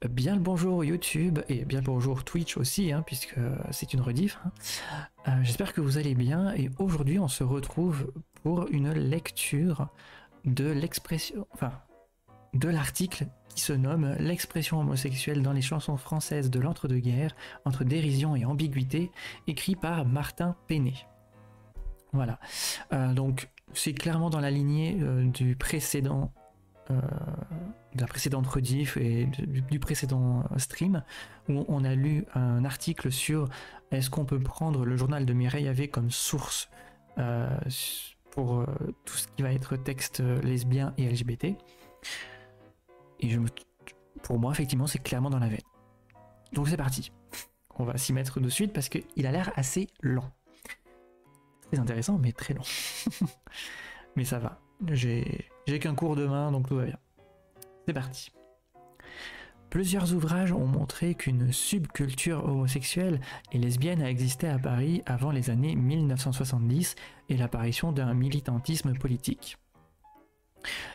Bien le bonjour YouTube et bien le bonjour Twitch aussi, puisque c'est une rediff. J'espère que vous allez bien et aujourd'hui on se retrouve pour une lecture de l'expression, de l'article qui se nomme L'expression homosexuelle dans les chansons françaises de l'entre-deux-guerres, entre dérision et ambiguïté, écrit par Martin Penet. Voilà, donc c'est clairement dans la lignée du précédent. De la précédente rediff et du précédent stream où on a lu un article sur est-ce qu'on peut prendre le journal de Mireille Havé comme source pour tout ce qui va être texte lesbien et LGBT, et pour moi effectivement c'est clairement dans la veine, donc c'est parti, on va s'y mettre de suite parce qu'il a l'air assez lent, très intéressant mais très long. Mais ça va, j'ai qu'un cours demain donc tout va bien. C'est parti. Plusieurs ouvrages ont montré qu'une subculture homosexuelle et lesbienne a existé à Paris avant les années 1970 et l'apparition d'un militantisme politique.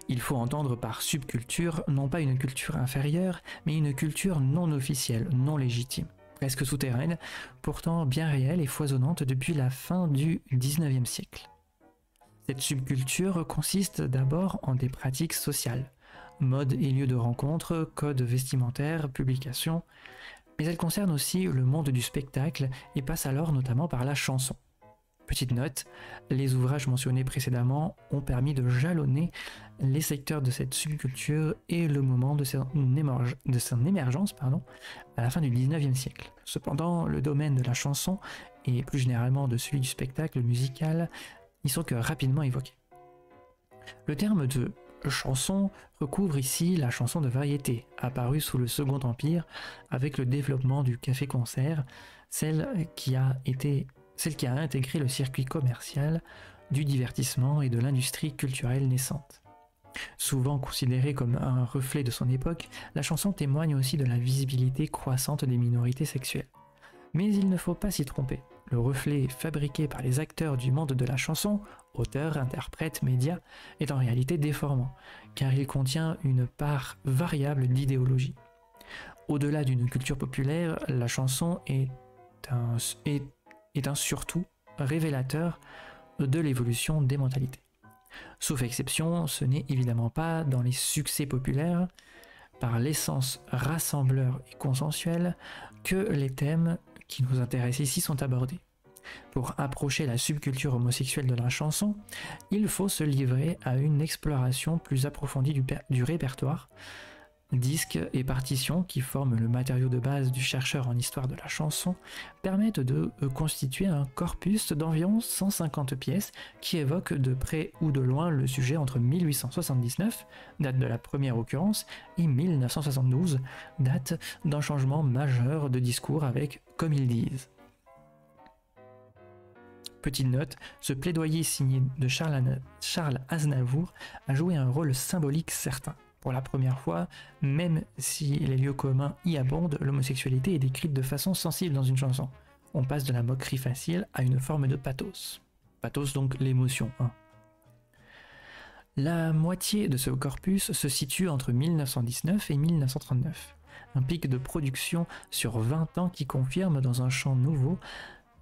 Il faut entendre par subculture non pas une culture inférieure, mais une culture non officielle, non légitime, presque souterraine, pourtant bien réelle et foisonnante depuis la fin du XIXe siècle. Cette subculture consiste d'abord en des pratiques sociales, mode et lieu de rencontre, code vestimentaire, publication, mais elle concerne aussi le monde du spectacle et passe alors notamment par la chanson. Petite note, les ouvrages mentionnés précédemment ont permis de jalonner les secteurs de cette subculture et le moment de son émergence à la fin du XIXe siècle. Cependant, le domaine de la chanson, et plus généralement de celui du spectacle musical, n'y sont que rapidement évoqués. Le terme de chanson recouvre ici la chanson de variété, apparue sous le Second Empire avec le développement du café-concert, celle qui a intégré le circuit commercial, du divertissement et de l'industrie culturelle naissante. Souvent considérée comme un reflet de son époque, la chanson témoigne aussi de la visibilité croissante des minorités sexuelles. Mais il ne faut pas s'y tromper. Le reflet fabriqué par les acteurs du monde de la chanson, auteurs, interprètes, médias, est en réalité déformant, car il contient une part variable d'idéologie. Au-delà d'une culture populaire, la chanson est un surtout révélateur de l'évolution des mentalités. Sauf exception, ce n'est évidemment pas dans les succès populaires, par l'essence rassembleur et consensuelle, que les thèmes qui nous intéressent ici sont abordés. Pour approcher la subculture homosexuelle de la chanson, il faut se livrer à une exploration plus approfondie du répertoire. Disques et partitions, qui forment le matériau de base du chercheur en histoire de la chanson, permettent de constituer un corpus d'environ 150 pièces qui évoquent de près ou de loin le sujet entre 1879, date de la première occurrence, et 1972, date d'un changement majeur de discours avec « comme ils disent ». Petite note, ce plaidoyer signé de Charles Aznavour a joué un rôle symbolique certain. Pour la première fois, même si les lieux communs y abondent, l'homosexualité est décrite de façon sensible dans une chanson. On passe de la moquerie facile à une forme de pathos. Pathos donc l'émotion. La moitié de ce corpus se situe entre 1919 et 1939. Un pic de production sur 20 ans qui confirme dans un champ nouveau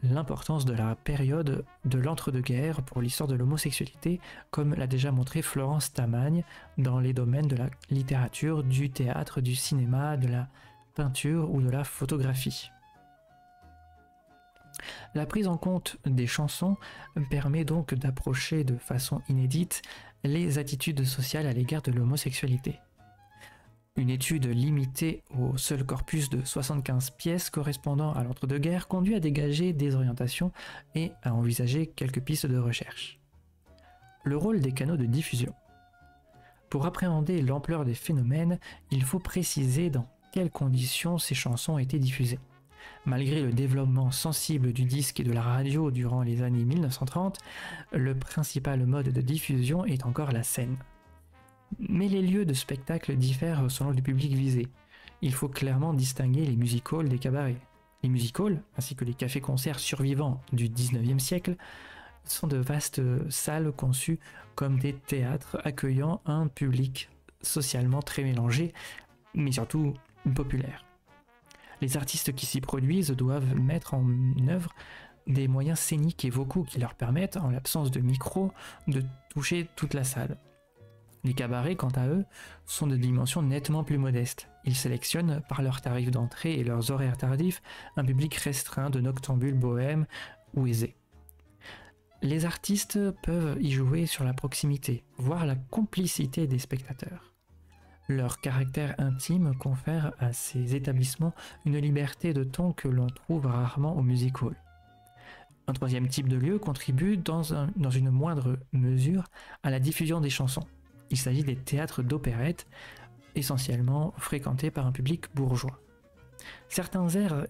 l'importance de la période de l'entre-deux-guerres pour l'histoire de l'homosexualité, comme l'a déjà montré Florence Tamagne dans les domaines de la littérature, du théâtre, du cinéma, de la peinture ou de la photographie. La prise en compte des chansons permet donc d'approcher de façon inédite les attitudes sociales à l'égard de l'homosexualité. Une étude limitée au seul corpus de 75 pièces correspondant à l'entre-deux-guerres conduit à dégager des orientations et à envisager quelques pistes de recherche. Le rôle des canaux de diffusion. Pour appréhender l'ampleur des phénomènes, il faut préciser dans quelles conditions ces chansons ont été diffusées. Malgré le développement sensible du disque et de la radio durant les années 1930, le principal mode de diffusion est encore la scène. Mais les lieux de spectacle diffèrent selon le public visé. Il faut clairement distinguer les music-halls des cabarets. Les music-halls, ainsi que les cafés-concerts survivants du XIXe siècle, sont de vastes salles conçues comme des théâtres accueillant un public socialement très mélangé, mais surtout populaire. Les artistes qui s'y produisent doivent mettre en œuvre des moyens scéniques et vocaux qui leur permettent, en l'absence de micro, de toucher toute la salle. Les cabarets, quant à eux, sont de dimensions nettement plus modestes. Ils sélectionnent, par leurs tarifs d'entrée et leurs horaires tardifs, un public restreint de noctambules bohèmes ou aisés. Les artistes peuvent y jouer sur la proximité, voire la complicité des spectateurs. Leur caractère intime confère à ces établissements une liberté de ton que l'on trouve rarement au music hall. Un troisième type de lieu contribue dans une moindre mesure à la diffusion des chansons. Il s'agit des théâtres d'opérette, essentiellement fréquentés par un public bourgeois. Certains airs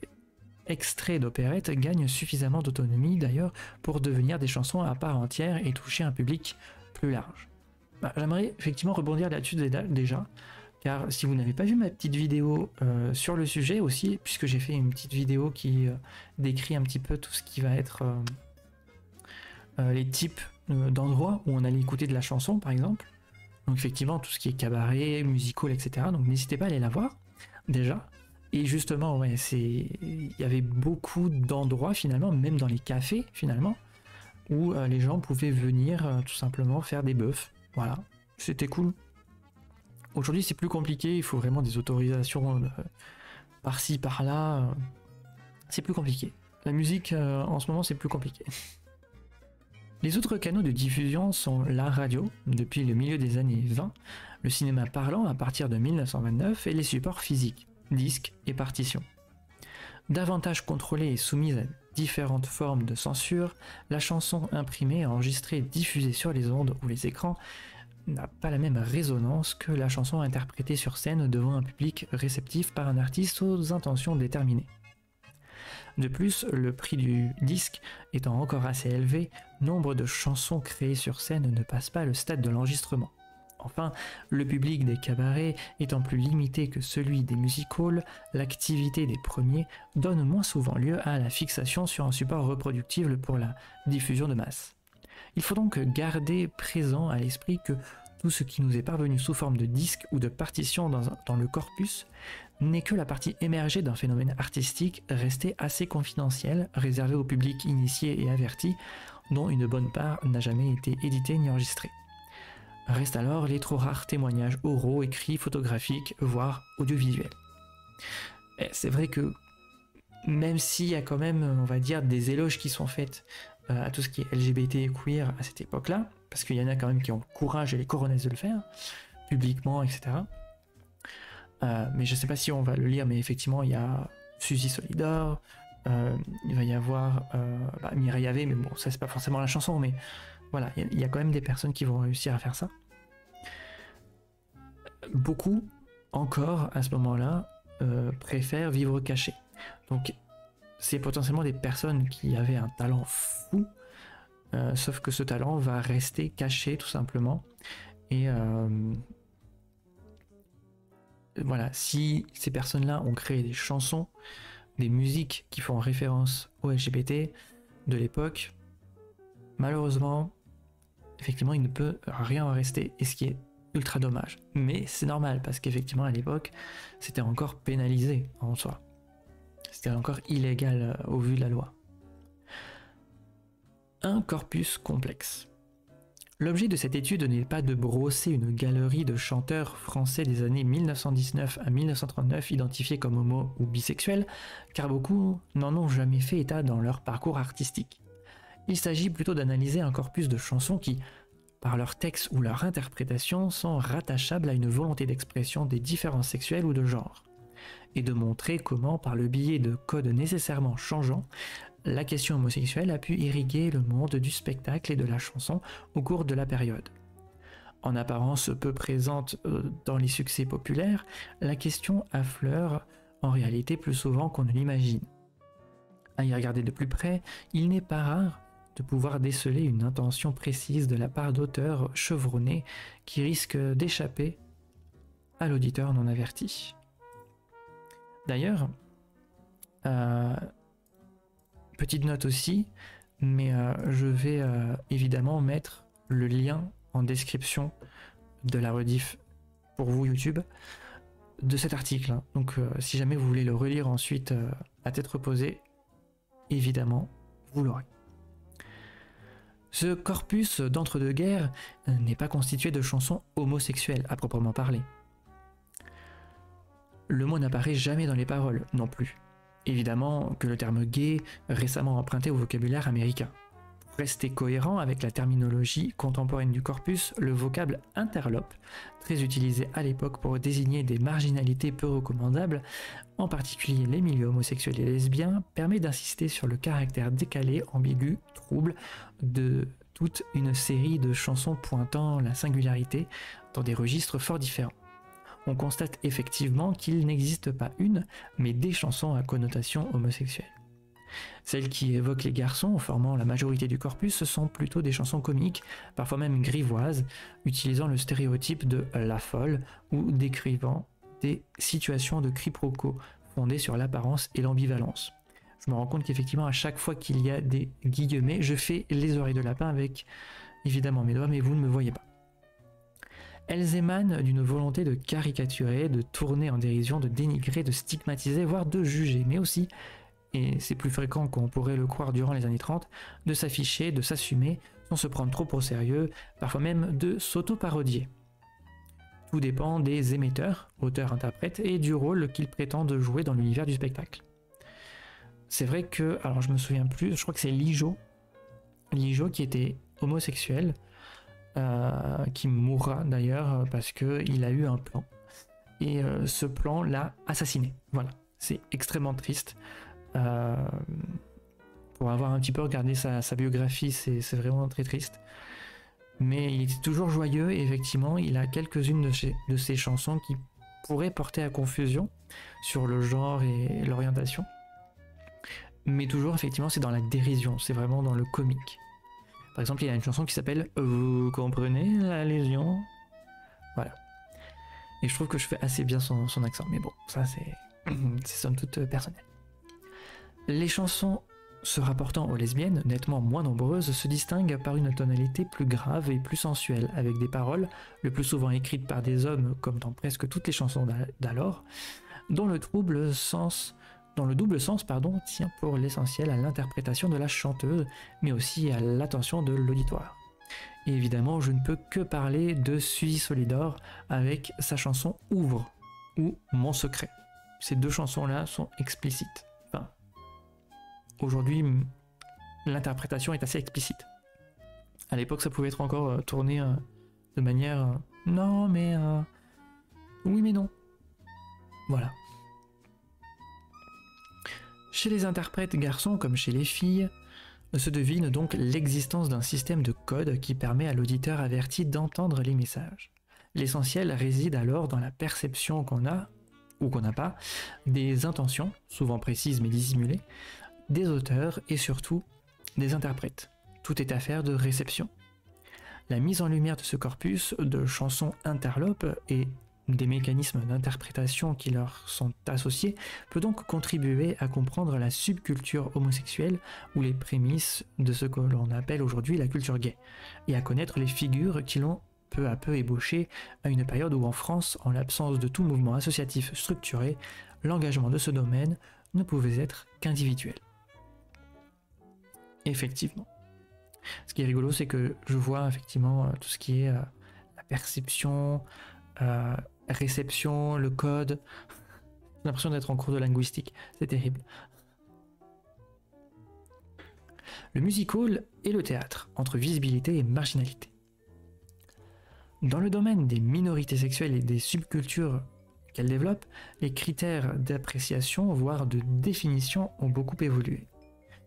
extraits d'opérette gagnent suffisamment d'autonomie d'ailleurs pour devenir des chansons à part entière et toucher un public plus large. J'aimerais effectivement rebondir là-dessus déjà, car si vous n'avez pas vu ma petite vidéo sur le sujet aussi, puisque j'ai fait une petite vidéo qui décrit un petit peu tout ce qui va être les types d'endroits où on allait écouter de la chanson par exemple, donc effectivement tout ce qui est cabaret, musical, etc. Donc n'hésitez pas à aller la voir déjà. Et justement, ouais, il y avait beaucoup d'endroits finalement, même dans les cafés finalement, où les gens pouvaient venir tout simplement faire des bœufs. Voilà, c'était cool. Aujourd'hui c'est plus compliqué, il faut vraiment des autorisations par-ci, par-là. C'est plus compliqué. La musique en ce moment c'est plus compliqué. Les autres canaux de diffusion sont la radio, depuis le milieu des années 20, le cinéma parlant à partir de 1929 et les supports physiques, disques et partitions. Davantage contrôlée et soumise à différentes formes de censure, la chanson imprimée, enregistrée et diffusée sur les ondes ou les écrans n'a pas la même résonance que la chanson interprétée sur scène devant un public réceptif par un artiste aux intentions déterminées. De plus, le prix du disque étant encore assez élevé, nombre de chansons créées sur scène ne passent pas le stade de l'enregistrement. Enfin, le public des cabarets étant plus limité que celui des music halls, l'activité des premiers donne moins souvent lieu à la fixation sur un support reproductible pour la diffusion de masse. Il faut donc garder présent à l'esprit que tout ce qui nous est parvenu sous forme de disque ou de partition dans le corpus n'est que la partie émergée d'un phénomène artistique resté assez confidentiel, réservé au public initié et averti, dont une bonne part n'a jamais été édité ni enregistré. Restent alors les trop rares témoignages oraux, écrits, photographiques, voire audiovisuels. Et c'est vrai que même s'il y a quand même, on va dire, des éloges qui sont faits à tout ce qui est LGBT et queer à cette époque-là, parce qu'il y en a quand même qui ont le courage et les coronesses de le faire, publiquement, etc. Mais je ne sais pas si on va le lire, mais effectivement, il y a Suzy Solidor, il va y avoir Mireille Yave, mais bon, ça c'est pas forcément la chanson, mais voilà, il y a quand même des personnes qui vont réussir à faire ça. Beaucoup, encore à ce moment-là, préfèrent vivre cachés. Donc, c'est potentiellement des personnes qui avaient un talent fou, sauf que ce talent va rester caché tout simplement. Et voilà, si ces personnes-là ont créé des chansons, des musiques qui font référence aux LGBT de l'époque, malheureusement, effectivement, il ne peut rien en rester, et ce qui est ultra dommage. Mais c'est normal, parce qu'effectivement, à l'époque, c'était encore pénalisé en soi. C'était encore illégal au vu de la loi. Un corpus complexe. L'objet de cette étude n'est pas de brosser une galerie de chanteurs français des années 1919 à 1939 identifiés comme homo ou bisexuels, car beaucoup n'en ont jamais fait état dans leur parcours artistique. Il s'agit plutôt d'analyser un corpus de chansons qui, par leur texte ou leur interprétation, sont rattachables à une volonté d'expression des différences sexuelles ou de genre, et de montrer comment, par le biais de codes nécessairement changeants, la question homosexuelle a pu irriguer le monde du spectacle et de la chanson au cours de la période. En apparence peu présente dans les succès populaires, la question affleure en réalité plus souvent qu'on ne l'imagine. À y regarder de plus près, il n'est pas rare de pouvoir déceler une intention précise de la part d'auteurs chevronnés qui risquent d'échapper à l'auditeur non averti. D'ailleurs, petite note aussi, mais je vais évidemment mettre le lien en description de la rediff pour vous YouTube, de cet article, hein. Donc si jamais vous voulez le relire ensuite à tête reposée, évidemment, vous l'aurez. Ce corpus d'entre-deux-guerres n'est pas constitué de chansons homosexuelles à proprement parler. Le mot n'apparaît jamais dans les paroles non plus. Évidemment que le terme gay récemment emprunté au vocabulaire américain. Pour rester cohérent avec la terminologie contemporaine du corpus, le vocable interlope, très utilisé à l'époque pour désigner des marginalités peu recommandables, en particulier les milieux homosexuels et lesbiens, permet d'insister sur le caractère décalé, ambigu, trouble de toute une série de chansons pointant la singularité dans des registres fort différents. On constate effectivement qu'il n'existe pas une, mais des chansons à connotation homosexuelle. Celles qui évoquent les garçons, formant la majorité du corpus, sont plutôt des chansons comiques, parfois même grivoises, utilisant le stéréotype de la folle ou décrivant des situations de quiproquo fondées sur l'apparence et l'ambivalence. Je me rends compte qu'effectivement, à chaque fois qu'il y a des guillemets, je fais les oreilles de lapin avec évidemment mes doigts, mais vous ne me voyez pas. Elles émanent d'une volonté de caricaturer, de tourner en dérision, de dénigrer, de stigmatiser, voire de juger, mais aussi, et c'est plus fréquent qu'on pourrait le croire durant les années 30, de s'afficher, de s'assumer, sans se prendre trop au sérieux, parfois même de s'auto-parodier. Tout dépend des émetteurs, auteurs-interprètes, et du rôle qu'ils prétendent jouer dans l'univers du spectacle. C'est vrai que, alors je me souviens plus, je crois que c'est Lijo qui était homosexuel, qui mourra d'ailleurs parce qu'il a eu un plan. Et ce plan l'a assassiné. Voilà, c'est extrêmement triste. Pour avoir un petit peu regardé sa biographie, c'est vraiment très triste. Mais il était toujours joyeux et effectivement, il a quelques-unes de ses chansons qui pourraient porter à confusion sur le genre et l'orientation. Mais toujours, effectivement, c'est dans la dérision, c'est vraiment dans le comique. Par exemple, il y a une chanson qui s'appelle « Vous comprenez la légion ?» Voilà. Et je trouve que je fais assez bien son accent. Mais bon, ça c'est somme toute personnel. Les chansons se rapportant aux lesbiennes, nettement moins nombreuses, se distinguent par une tonalité plus grave et plus sensuelle, avec des paroles, le plus souvent écrites par des hommes, comme dans presque toutes les chansons d'alors, dont le double sens tient pour l'essentiel à l'interprétation de la chanteuse, mais aussi à l'attention de l'auditoire. Et évidemment, je ne peux que parler de Suzy Solidor avec sa chanson Ouvre ou Mon secret. Ces deux chansons-là sont explicites. Enfin, aujourd'hui, l'interprétation est assez explicite. À l'époque, ça pouvait être encore tourné de manière non, mais oui, mais non. Voilà. Chez les interprètes garçons comme chez les filles, se devine donc l'existence d'un système de code qui permet à l'auditeur averti d'entendre les messages. L'essentiel réside alors dans la perception qu'on a, ou qu'on n'a pas, des intentions, souvent précises mais dissimulées, des auteurs et surtout des interprètes. Tout est affaire de réception. La mise en lumière de ce corpus de chansons interlopes et des mécanismes d'interprétation qui leur sont associés peut donc contribuer à comprendre la subculture homosexuelle ou les prémices de ce que l'on appelle aujourd'hui la culture gay, et à connaître les figures qui l'ont peu à peu ébauché à une période où en France, en l'absence de tout mouvement associatif structuré, l'engagement de ce domaine ne pouvait être qu'individuel. Effectivement. Ce qui est rigolo, c'est que je vois effectivement tout ce qui est la perception, réception, le code. J'ai l'impression d'être en cours de linguistique, c'est terrible. Le music-hall et le théâtre, entre visibilité et marginalité. Dans le domaine des minorités sexuelles et des subcultures qu'elles développent, les critères d'appréciation, voire de définition, ont beaucoup évolué.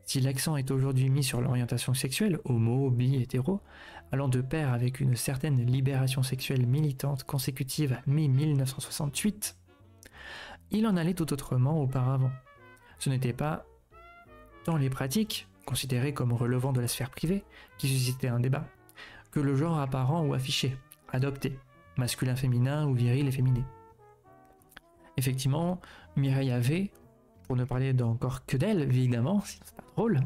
Si l'accent est aujourd'hui mis sur l'orientation sexuelle, homo, bi, hétéro, allant de pair avec une certaine libération sexuelle militante consécutive à mai 1968, il en allait tout autrement auparavant. Ce n'était pas tant les pratiques, considérées comme relevant de la sphère privée, qui suscitaient un débat, que le genre apparent ou affiché, adopté, masculin-féminin ou viril et féminé. Effectivement, Mireille avait, pour ne parler d'encore que d'elle, évidemment, sinon c'est pas drôle.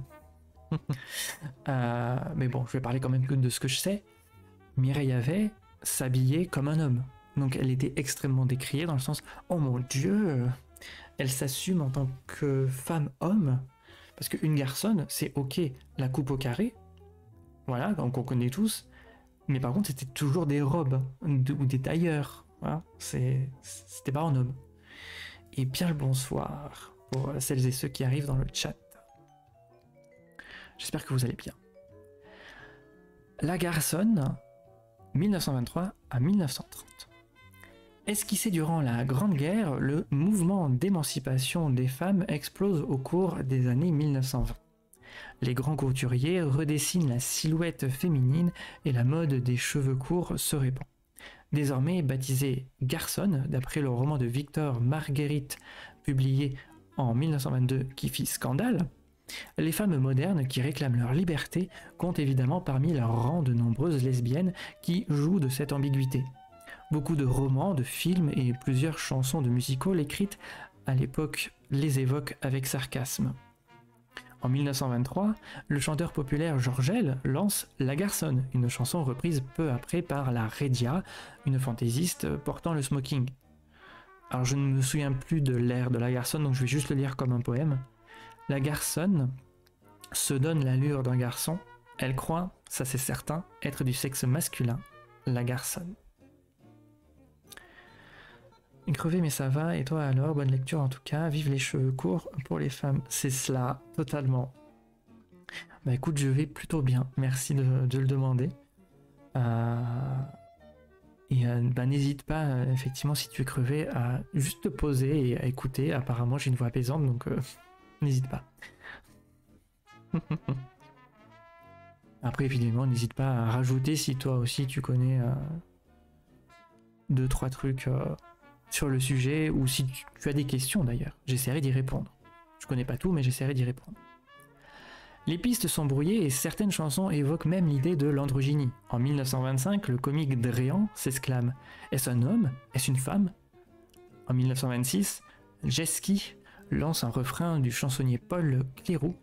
Mais bon, je vais parler quand même que de ce que je sais. Mireille avait s'habiller comme un homme, Donc elle était extrêmement décriée dans le sens « Oh mon Dieu !» Elle s'assume en tant que femme-homme, parce qu'une garçonne, c'est ok, la coupe au carré, voilà, donc on connaît tous, mais par contre c'était toujours des robes, ou des tailleurs, voilà, c'était pas en homme. Et bien le bonsoir pour celles et ceux qui arrivent dans le chat. J'espère que vous allez bien. La garçonne, 1923 à 1930. Esquissé durant la Grande Guerre, le mouvement d'émancipation des femmes explose au cours des années 1920. Les grands couturiers redessinent la silhouette féminine et la mode des cheveux courts se répand. Désormais baptisée garçonne, d'après le roman de Victor Marguerite publié en 1922 qui fit scandale, les femmes modernes qui réclament leur liberté comptent évidemment parmi leur rang de nombreuses lesbiennes qui jouent de cette ambiguïté. Beaucoup de romans, de films et plusieurs chansons de musical écrites à l'époque les évoquent avec sarcasme. En 1923, le chanteur populaire Georgel lance La Garçonne, une chanson reprise peu après par la Regia, une fantaisiste portant le smoking. Alors je ne me souviens plus de l'air de La Garçonne, donc je vais juste le lire comme un poème. La garçonne se donne l'allure d'un garçon, elle croit, ça c'est certain, être du sexe masculin, la garçonne. Crevé mais ça va, et toi alors, bonne lecture en tout cas, vive les cheveux courts pour les femmes, c'est cela, totalement. Bah écoute, je vais plutôt bien, merci de le demander. Bah, n'hésite pas, effectivement, si tu es crevé, à juste te poser et à écouter, apparemment j'ai une voix apaisante, donc n'hésite pas. Après, évidemment, n'hésite pas à rajouter si toi aussi tu connais 2-3 trucs sur le sujet, ou si tu as des questions d'ailleurs, j'essaierai d'y répondre. Je connais pas tout, mais j'essaierai d'y répondre. Les pistes sont brouillées et certaines chansons évoquent même l'idée de l'androgynie. En 1925, le comique Dréan s'exclame « Est-ce un homme? Est-ce une femme ?» En 1926, Jeski lance un refrain du chansonnier Paul Cléroux,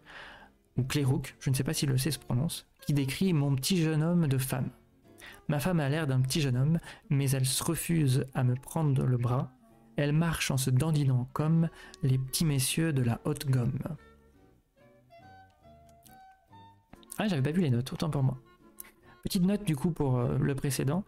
ou Clérouc, je ne sais pas s'il le sait se prononce, qui décrit « Mon petit jeune homme de femme ». Ma femme a l'air d'un petit jeune homme, mais elle se refuse à me prendre le bras. Elle marche en se dandinant comme les petits messieurs de la haute gomme. Ah, j'avais pas vu les notes, autant pour moi. Petite note du coup pour le précédent.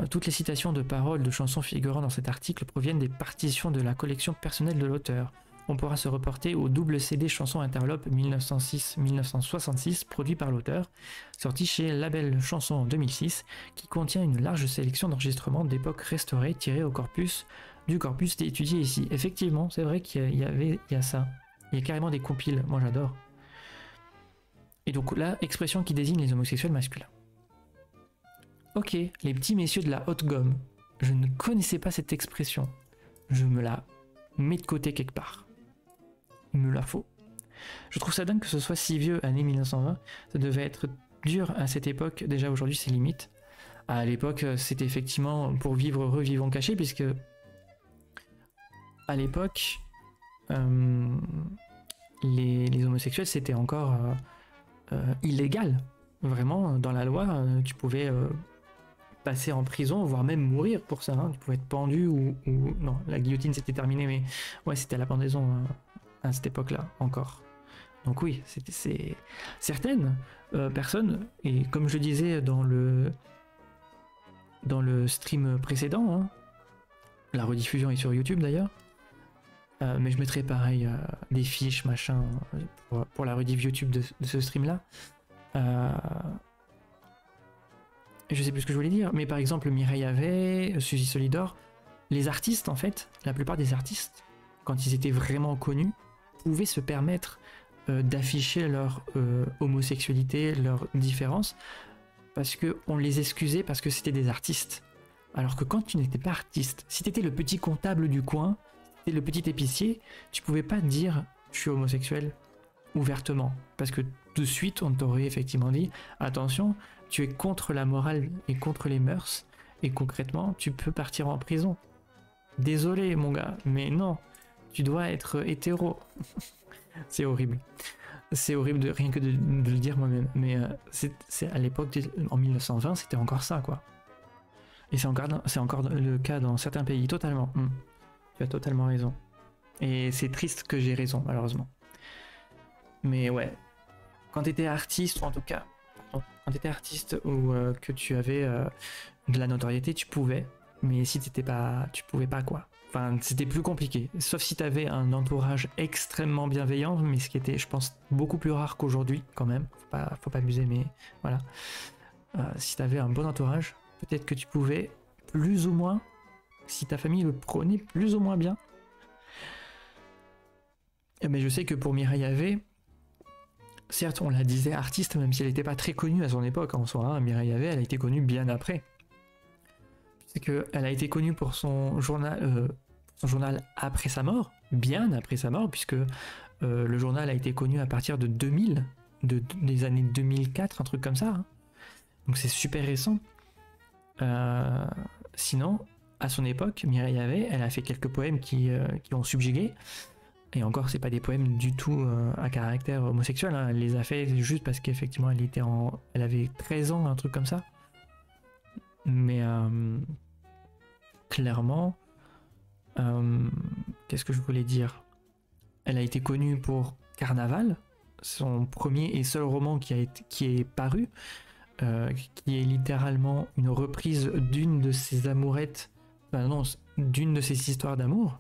Toutes les citations de paroles de chansons figurant dans cet article proviennent des partitions de la collection personnelle de l'auteur. On pourra se reporter au double CD Chansons Interlope 1906-1966 produit par l'auteur, sorti chez Label Chansons en 2006, qui contient une large sélection d'enregistrements d'époque restaurés tirés au corpus du corpus étudié ici. Effectivement, c'est vrai qu'il y a ça. Il y a carrément des compiles, moi j'adore. Et donc là, expression qui désigne les homosexuels masculins. Ok, les petits messieurs de la haute gomme. Je ne connaissais pas cette expression. Je me la mets de côté quelque part. Il me la faut. Je trouve ça dingue que ce soit si vieux, année 1920. Ça devait être dur à cette époque. Déjà aujourd'hui, c'est limite. À l'époque, c'était effectivement pour vivre heureux, vivons cachés, puisque à l'époque, les homosexuels, c'était encore illégal. Vraiment, dans la loi, tu pouvais passer en prison, voire même mourir pour ça. Hein. Tu pouvais être pendu ou... Non, la guillotine, c'était terminé, mais ouais, c'était la pendaison à cette époque-là, encore. Donc oui, c'est certaines personnes, et comme je disais dans le stream précédent, hein, la rediffusion est sur YouTube d'ailleurs, mais je mettrai pareil des fiches, machin, pour la rediff YouTube de ce stream-là. Je sais plus ce que je voulais dire, mais par exemple Mireille Havet, Suzy Solidor, les artistes en fait, la plupart des artistes, quand ils étaient vraiment connus, pouvaient se permettre d'afficher leur homosexualité, leur différence, parce qu'on les excusait parce que c'était des artistes. Alors que quand tu n'étais pas artiste, si tu étais le petit comptable du coin, si tu étais le petit épicier, tu pouvais pas dire je suis homosexuel ouvertement, parce que de suite on t'aurait effectivement dit attention, tu es contre la morale et contre les mœurs, et concrètement tu peux partir en prison. Désolé mon gars, mais non, tu dois être hétéro. C'est horrible. C'est horrible de rien que de le dire moi-même, mais c'est à l'époque, en 1920, c'était encore ça, quoi. Et c'est encore le cas dans certains pays, totalement. Tu as totalement raison. Et c'est triste que j'ai raison, malheureusement. Mais ouais, quand tu étais artiste, ou en tout cas, quand tu étais artiste ou que tu avais de la notoriété, tu pouvais. Mais si t'étais pas, tu pouvais pas, quoi. Enfin, c'était plus compliqué. Sauf si tu avais un entourage extrêmement bienveillant, mais ce qui était, je pense, beaucoup plus rare qu'aujourd'hui, quand même. Faut pas abuser, mais voilà. Si tu avais un bon entourage, peut-être que tu pouvais, plus ou moins, si ta famille le prenait plus ou moins bien. Mais je sais que pour Mireille Yaveh, certes, on la disait artiste, même si elle n'était pas très connue à son époque en soi. Hein. Mireille Yaveh, elle a été connue bien après. C'est qu'elle a été connue pour son journal après sa mort, bien après sa mort, puisque le journal a été connu à partir de 2000, des années 2004, un truc comme ça. Hein. Donc c'est super récent. Sinon, à son époque, Mireille Yaveh, elle a fait quelques poèmes qui ont subjugué. Et encore, c'est pas des poèmes du tout à caractère homosexuel. Hein. Elle les a fait juste parce qu'effectivement, elle avait 13 ans, un truc comme ça. Mais clairement, qu'est-ce que je voulais dire? Elle a été connue pour Carnaval, son premier et seul roman qui est paru, qui est littéralement une reprise d'une de ses amourettes, d'une de ses histoires d'amour.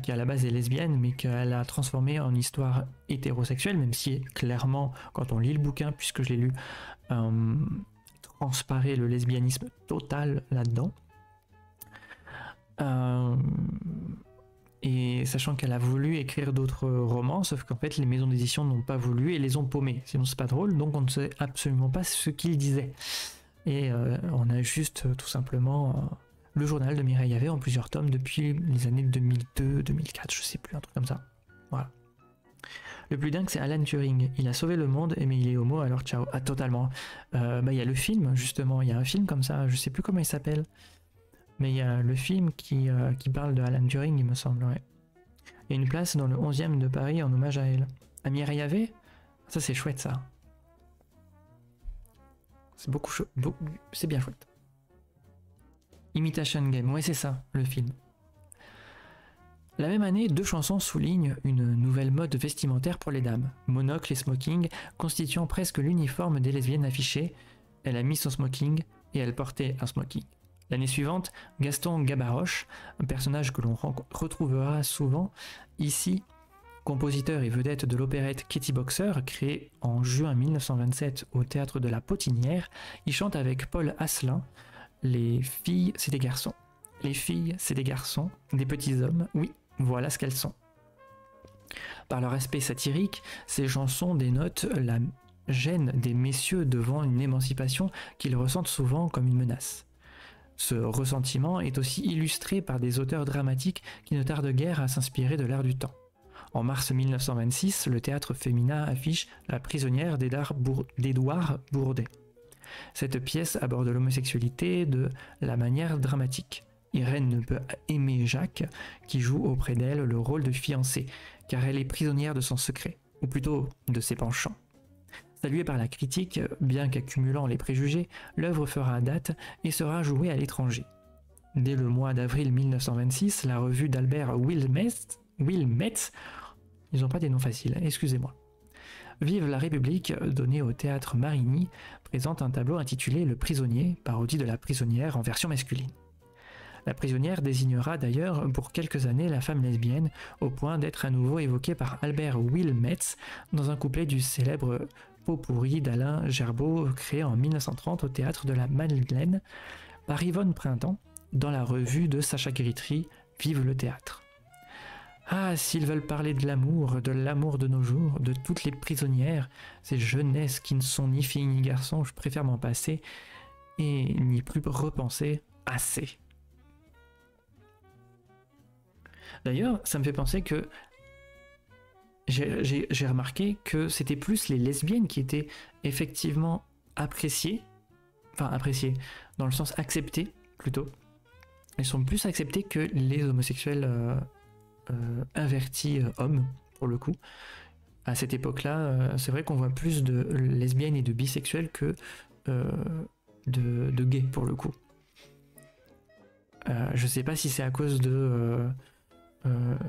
Qui à la base est lesbienne, mais qu'elle a transformé en histoire hétérosexuelle, même si clairement, quand on lit le bouquin, puisque je l'ai lu, transparaît le lesbianisme total là-dedans. Et sachant qu'elle a voulu écrire d'autres romans, sauf qu'en fait les maisons d'édition n'ont pas voulu et les ont paumés. Sinon c'est pas drôle, donc on ne sait absolument pas ce qu'ils disaient. Et on a juste tout simplement... le journal de Mireille Yaveh en plusieurs tomes depuis les années 2002-2004, je sais plus, un truc comme ça. Voilà. Le plus dingue, c'est Alan Turing. Il a sauvé le monde, mais il est homo, alors ciao. Ah, totalement. Il y a le film, justement. Il y a un film comme ça, je sais plus comment il s'appelle. Mais il y a le film qui parle de Alan Turing, il me semble, ouais. Il y a une place dans le 11e de Paris en hommage à elle. À Mireille Yaveh, ça c'est chouette, ça. C'est c'est bien chouette. Imitation Game, ouais c'est ça, le film. La même année, 2 chansons soulignent une nouvelle mode vestimentaire pour les dames. Monocle et smoking constituant presque l'uniforme des lesbiennes affichées. Elle a mis son smoking et elle portait un smoking. L'année suivante, Gaston Gabaroche, un personnage que l'on retrouvera souvent ici, compositeur et vedette de l'opérette Katy Boxer, créée en juin 1927 au théâtre de la Potinière, il chante avec Paul Asselin. Les filles, c'est des garçons. Les filles, c'est des garçons, des petits hommes, oui, voilà ce qu'elles sont. Par leur aspect satirique, ces chansons dénotent la gêne des messieurs devant une émancipation qu'ils ressentent souvent comme une menace. Ce ressentiment est aussi illustré par des auteurs dramatiques qui ne tardent guère à s'inspirer de l'air du temps. En mars 1926, le théâtre féminin affiche La prisonnière d'Édouard Bourdet. Cette pièce aborde l'homosexualité de la manière dramatique. Irène ne peut aimer Jacques, qui joue auprès d'elle le rôle de fiancée, car elle est prisonnière de son secret, ou plutôt de ses penchants. Saluée par la critique, bien qu'accumulant les préjugés, l'œuvre fera date et sera jouée à l'étranger. Dès le mois d'avril 1926, la revue d'Albert Wilmetz, ils n'ont pas des noms faciles, excusez-moi. Vive la République, donné au théâtre Marigny, présente un tableau intitulé Le Prisonnier, parodie de la prisonnière en version masculine. La prisonnière désignera d'ailleurs pour quelques années la femme lesbienne, au point d'être à nouveau évoquée par Albert Wilmetz dans un couplet du célèbre Pot pourri d'Alain Gerbaud, créé en 1930 au théâtre de la Madeleine par Yvonne Printemps, dans la revue de Sacha Guitry, Vive le théâtre. Ah, s'ils veulent parler de l'amour de nos jours, de toutes les prisonnières, ces jeunesses qui ne sont ni filles ni garçons, je préfère m'en passer et n'y plus repenser assez. D'ailleurs, ça me fait penser que j'ai remarqué que c'était plus les lesbiennes qui étaient effectivement appréciées, dans le sens acceptées plutôt. Elles sont plus acceptées que les homosexuels invertis hommes, pour le coup. À cette époque-là, c'est vrai qu'on voit plus de lesbiennes et de bisexuels que de gays, pour le coup. Je sais pas si c'est à cause de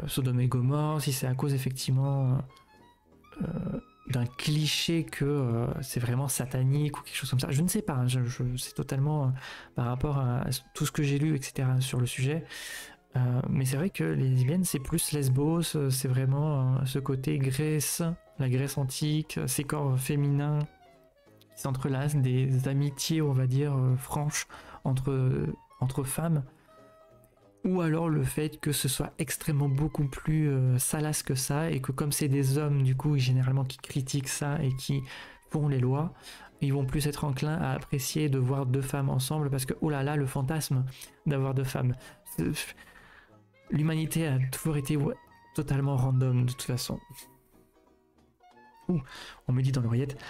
Sodome et Gomorrhe, si c'est à cause effectivement euh, d'un cliché que c'est vraiment satanique ou quelque chose comme ça. Je ne sais pas, hein, c'est totalement par rapport à tout ce que j'ai lu, etc. sur le sujet. Mais c'est vrai que les lesbiennes, c'est plus Lesbos, c'est vraiment ce côté Grèce, la Grèce antique, ces corps féminins qui s'entrelacent, des amitiés, on va dire, franches entre femmes. Ou alors le fait que ce soit extrêmement beaucoup plus salace que ça, et que comme c'est des hommes, du coup, généralement qui critiquent ça et qui font les lois, ils vont plus être enclins à apprécier de voir deux femmes ensemble, parce que, oh là là, le fantasme d'avoir deux femmes. L'humanité a toujours été totalement random de toute façon. Ouh, on me dit dans l'oreillette.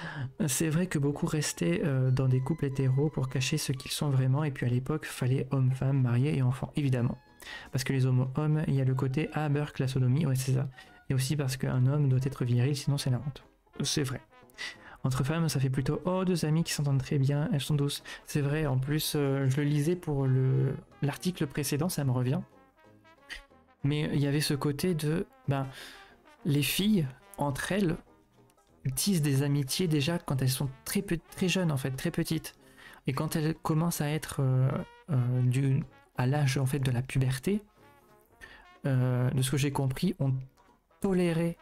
C'est vrai que beaucoup restaient dans des couples hétéros pour cacher ce qu'ils sont vraiment, et puis à l'époque, fallait hommes, femmes, mariés et enfants, évidemment. Parce que les hommes, il y a le côté ah Burke, la sodomie, ouais c'est ça. Et aussi parce qu'un homme doit être viril, sinon c'est la honte. C'est vrai. Entre femmes, ça fait plutôt oh deux amies qui s'entendent très bien, elles sont douces. C'est vrai, en plus, je le lisais pour l'article précédent, ça me revient. Mais il y avait ce côté de les filles entre elles tissent des amitiés déjà quand elles sont très jeunes en fait, très petites. Et quand elles commencent à être à l'âge en fait de la puberté, de ce que j'ai compris, ont toléré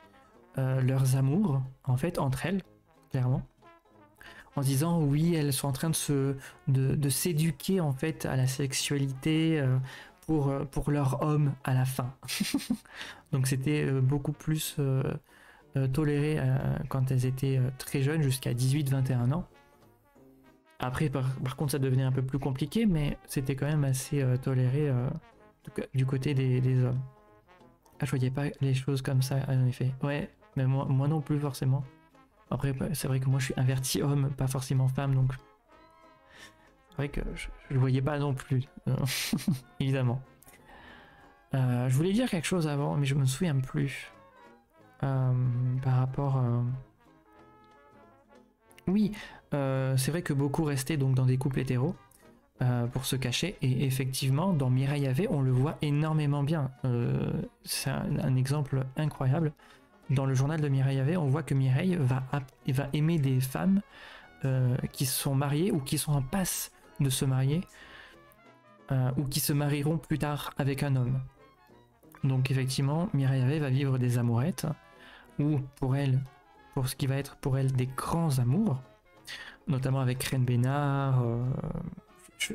leurs amours en fait entre elles, clairement, en disant oui, elles sont en train de s'éduquer en fait à la sexualité pour leur homme à la fin. Donc c'était beaucoup plus toléré quand elles étaient très jeunes, jusqu'à 18-21 ans. Après, par contre, ça devenait un peu plus compliqué, mais c'était quand même assez toléré du côté des hommes. Ah, je voyais pas les choses comme ça, en effet. Ouais, mais moi non plus, forcément. Après, c'est vrai que moi, je suis inverti homme, pas forcément femme, donc... C'est vrai que je le voyais pas non plus, évidemment. Je voulais dire quelque chose avant, mais je me souviens plus. Par rapport... Oui, c'est vrai que beaucoup restaient donc dans des couples hétéros pour se cacher, et effectivement dans Mireille Havet on le voit énormément bien. C'est un exemple incroyable. Dans le journal de Mireille Havet, on voit que Mireille va aimer des femmes qui sont mariées ou qui sont en passe de se marier ou qui se marieront plus tard avec un homme. Donc effectivement Mireille Havet va vivre des amourettes, ou pour ce qui va être pour elle des grands amours, notamment avec Reine Bénard. Je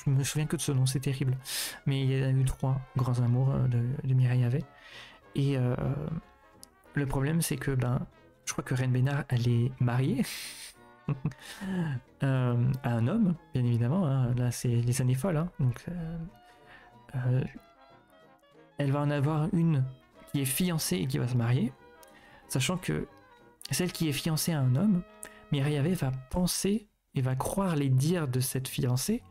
me souviens que de ce nom, c'est terrible. Mais il y a eu 3 grands amours de Mireille Havet. Et le problème, c'est que je crois que Reine Bénard, elle est mariée à un homme, bien évidemment. Hein. Là, c'est les années folles. Hein. Donc, elle va en avoir une qui est fiancée et qui va se marier, sachant que celle qui est fiancée à un homme, Mireille Havet va penser et va croire les dires de cette fiancée,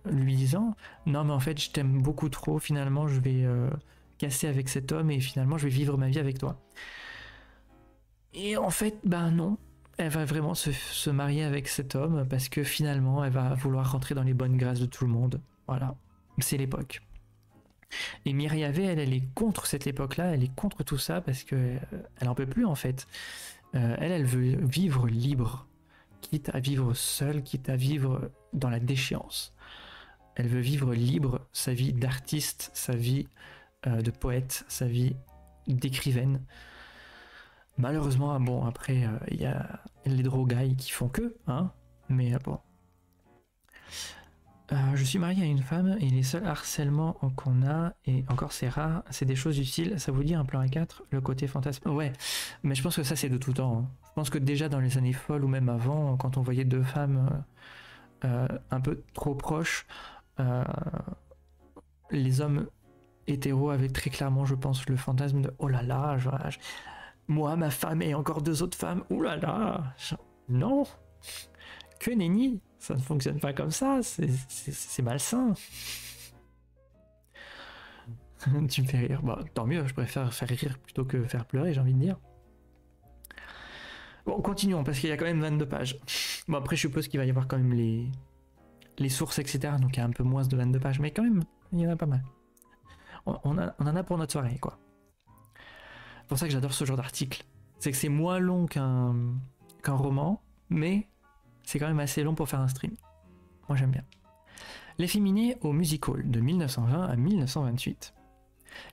lui disant non mais en fait je t'aime beaucoup trop, finalement je vais casser avec cet homme et finalement je vais vivre ma vie avec toi. Et en fait non, elle va vraiment se marier avec cet homme parce que finalement elle va vouloir rentrer dans les bonnes grâces de tout le monde. Voilà, c'est l'époque. Et Mireille Havet, elle est contre cette époque-là, elle est contre tout ça parce que elle en peut plus en fait. Elle veut vivre libre, quitte à vivre seule, quitte à vivre dans la déchéance. Elle veut vivre libre sa vie d'artiste, sa vie de poète, sa vie d'écrivaine. Malheureusement, bon, après, il y a les drogailles qui font que, hein, mais bon. Je suis marié à une femme et les seuls harcèlements qu'on a, et encore c'est rare, c'est des choses utiles. Ça vous dit un plan A4, le côté fantasme? Ouais, mais je pense que ça c'est de tout temps. Hein. Je pense que déjà dans les années folles ou même avant, quand on voyait deux femmes un peu trop proches, les hommes hétéros avaient très clairement, je pense, le fantasme de oh là là, moi, ma femme et encore 2 autres femmes, oh là là, non, que nenni. Ça ne fonctionne pas comme ça, c'est malsain. Tu me fais rire. Bah, tant mieux, je préfère faire rire plutôt que faire pleurer, j'ai envie de dire. Bon, continuons, parce qu'il y a quand même 22 pages. Bon, après, je suppose qu'il va y avoir quand même les les sources, etc. Donc il y a un peu moins de 22 pages, mais quand même, il y en a pas mal. On en a pour notre soirée, quoi. C'est pour ça que j'adore ce genre d'article. C'est que c'est moins long qu'un roman, mais c'est quand même assez long pour faire un stream. Moi j'aime bien. L'efféminé au musical de 1920 à 1928.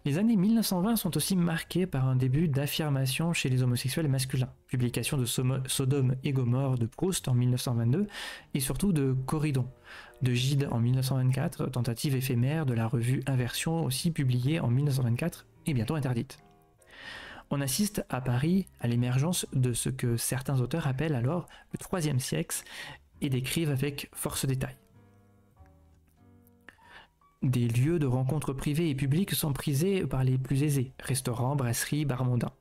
Les années 1920 sont aussi marquées par un début d'affirmation chez les homosexuels masculins. Publication de Sodome et Gomorrhe de Proust en 1922 et surtout de Corydon de Gide en 1924, tentative éphémère de la revue Inversion aussi publiée en 1924 et bientôt interdite. On assiste à Paris à l'émergence de ce que certains auteurs appellent alors le troisième siècle et décrivent avec force détail. Des lieux de rencontres privés et publiques sont prisés par les plus aisés, restaurants, brasseries, bars mondains.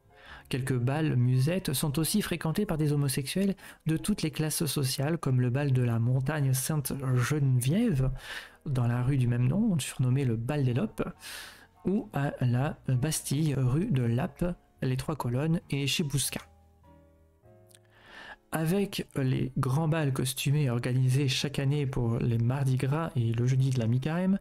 Quelques bals, musettes sont aussi fréquentés par des homosexuels de toutes les classes sociales, comme le bal de la montagne Sainte-Geneviève, dans la rue du même nom, surnommé le bal des Lopes, ou à la Bastille, rue de Lappe, les Trois Colonnes et chez Bousca. Avec les grands bals costumés organisés chaque année pour les Mardis Gras et le jeudi de la mi-carême,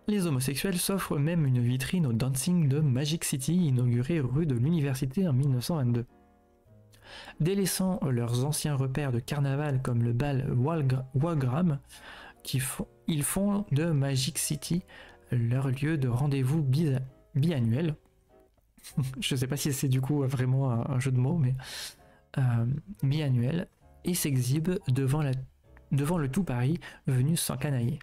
les homosexuels s'offrent même une vitrine au dancing de Magic City inauguré rue de l'Université en 1922. Délaissant leurs anciens repères de carnaval comme le bal Wagram, ils font de Magic City leur lieu de rendez-vous biannuel. Je ne sais pas si c'est du coup vraiment un jeu de mots, mais biannuel, et s'exhibe devant le tout Paris venu s'encanailler.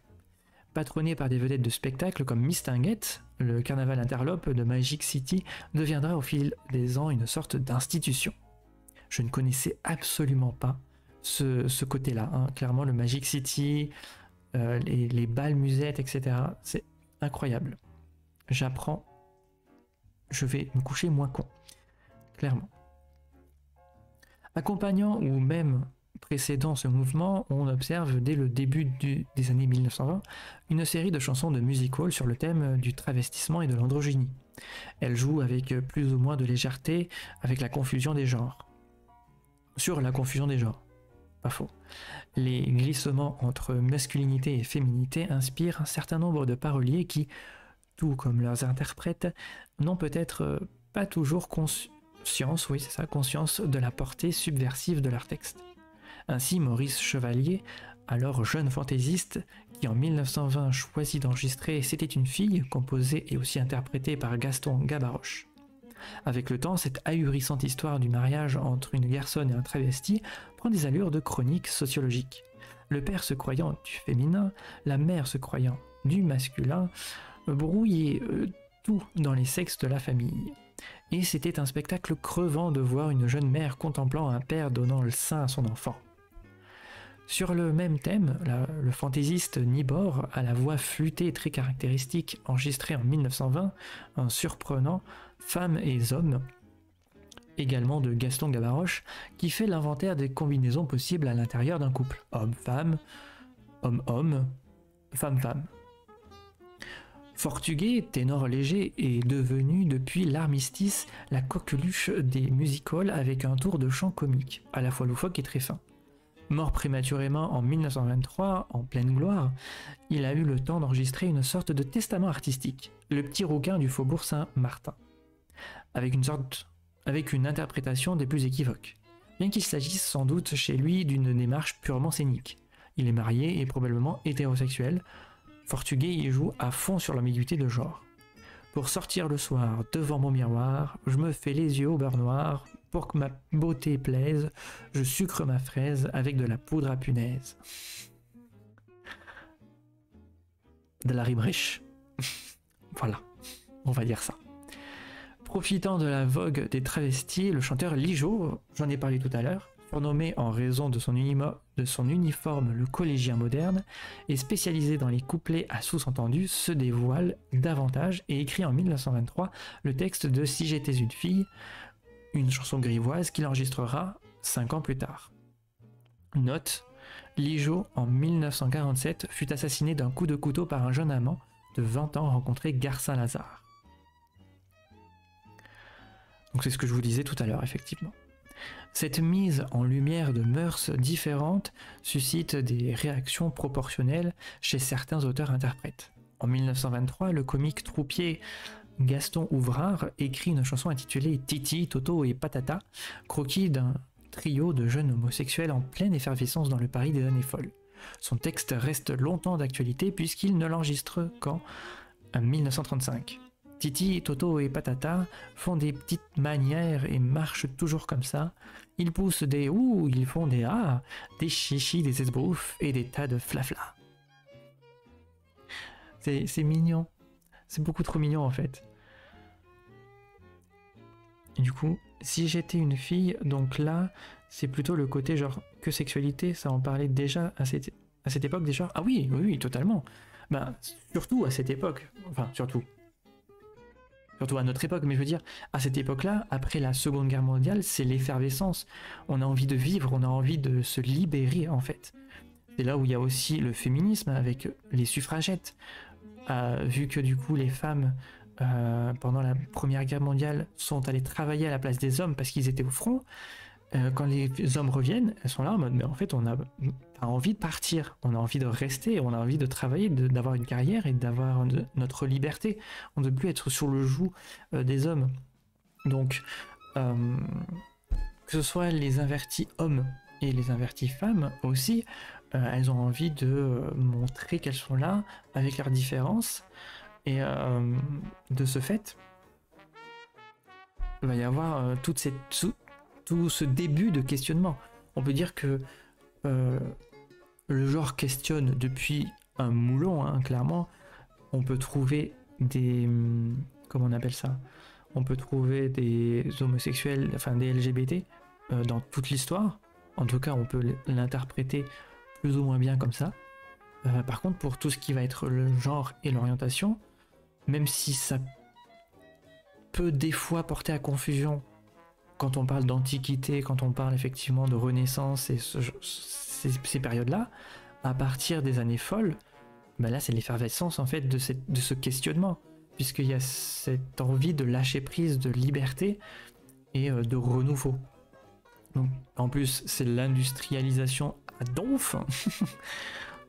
Patronné par des vedettes de spectacles comme Miss Tinguette, le carnaval interlope de Magic City deviendra au fil des ans une sorte d'institution. Je ne connaissais absolument pas ce côté-là. Hein. Clairement, le Magic City, les balles musettes, etc. C'est incroyable. J'apprends. Je vais me coucher moins con. Clairement. Accompagnant ou même précédant ce mouvement, on observe dès le début des années 1920 une série de chansons de music hall sur le thème du travestissement et de l'androgynie. Elle joue avec plus ou moins de légèreté avec la confusion des genres. Sur la confusion des genres, pas faux. Les glissements entre masculinité et féminité inspirent un certain nombre de paroliers qui, tout comme leurs interprètes, n'ont peut-être pas toujours conscience de la portée subversive de leur texte. Ainsi, Maurice Chevalier, alors jeune fantaisiste, qui en 1920 choisit d'enregistrer C'était une fille, composée et aussi interprétée par Gaston Gabaroche. Avec le temps, cette ahurissante histoire du mariage entre une garçonne et un travesti prend des allures de chronique sociologique. Le père se croyant du féminin, la mère se croyant du masculin, brouillait tout dans les sexes de la famille. Et c'était un spectacle crevant de voir une jeune mère contemplant un père donnant le sein à son enfant. Sur le même thème, le fantaisiste Nibor, à la voix flûtée très caractéristique, enregistré en 1920, un surprenant Femmes et hommes, également de Gaston Gabaroche, qui fait l'inventaire des combinaisons possibles à l'intérieur d'un couple. Homme-femme, homme-homme, femme-femme. Fortuguet, ténor léger, est devenu depuis l'armistice la coqueluche des music-halls avec un tour de chant comique, à la fois loufoque et très fin. Mort prématurément en 1923, en pleine gloire, il a eu le temps d'enregistrer une sorte de testament artistique, Le Petit Rouquin du Faubourg Saint-Martin, avec une interprétation des plus équivoques, bien qu'il s'agisse sans doute chez lui d'une démarche purement scénique. Il est marié et probablement hétérosexuel. Fortuguet y joue à fond sur l'ambiguïté de genre. Pour sortir le soir devant mon miroir, je me fais les yeux au beurre noir. Pour que ma beauté plaise, je sucre ma fraise avec de la poudre à punaise. De la rime riche. Voilà, on va dire ça. Profitant de la vogue des travestis, le chanteur Ligeot, j'en ai parlé tout à l'heure, surnommé en raison de son uniforme le collégien moderne, et spécialisé dans les couplets à sous-entendus, se dévoile davantage et écrit en 1923 le texte de Si j'étais une fille, une chanson grivoise qu'il enregistrera 5 ans plus tard. Note, Ligeot, en 1947, fut assassiné d'un coup de couteau par un jeune amant de 20 ans rencontré gare Saint-Lazare. Donc c'est ce que je vous disais tout à l'heure, effectivement. Cette mise en lumière de mœurs différentes suscite des réactions proportionnelles chez certains auteurs-interprètes. En 1923, le comique troupier Gaston Ouvrard écrit une chanson intitulée Titi, Toto et Patata, croquis d'un trio de jeunes homosexuels en pleine effervescence dans le Paris des années folles. Son texte reste longtemps d'actualité puisqu'il ne l'enregistre qu'en 1935. Titi, Toto et Patata font des petites manières et marchent toujours comme ça. Ils poussent des ouh, ils font des ah, des chichis, des esbroufs et des tas de flafla. C'est mignon. C'est beaucoup trop mignon en fait. Et du coup, si j'étais une fille, donc là, c'est plutôt le côté genre que sexualité, ça en parlait déjà à cette époque déjà. Ah oui, oui, oui, totalement. Ben, surtout à cette époque. Enfin, surtout à notre époque, mais je veux dire, à cette époque-là, après la Seconde Guerre mondiale, c'est l'effervescence. On a envie de vivre, on a envie de se libérer, en fait. C'est là où il y a aussi le féminisme avec les suffragettes. Vu que du coup, les femmes, pendant la Première Guerre mondiale, sont allées travailler à la place des hommes parce qu'ils étaient au front, quand les hommes reviennent, elles sont là en mode, mais en fait, on a envie de partir, on a envie de rester, on a envie de travailler, d'avoir une carrière et d'avoir notre liberté. On ne veut plus être sur le joug des hommes. Donc, que ce soit les invertis hommes et les invertis femmes aussi, elles ont envie de montrer qu'elles sont là avec leurs différences. Et de ce fait, il va y avoir tout ce début de questionnement. On peut dire que le genre questionne depuis un moulon, hein, clairement. On peut trouver des... comment on appelle ça? On peut trouver des homosexuels, enfin des LGBT dans toute l'histoire. En tout cas, on peut l'interpréter plus ou moins bien comme ça. Par contre, pour tout ce qui va être le genre et l'orientation, même si ça peut des fois porter à confusion quand on parle d'antiquité, quand on parle effectivement de Renaissance et ces périodes-là, à partir des années folles, ben là c'est l'effervescence en fait de ce questionnement, puisqu'il y a cette envie de lâcher prise, de liberté et de renouveau. Donc, en plus, c'est l'industrialisation à donf.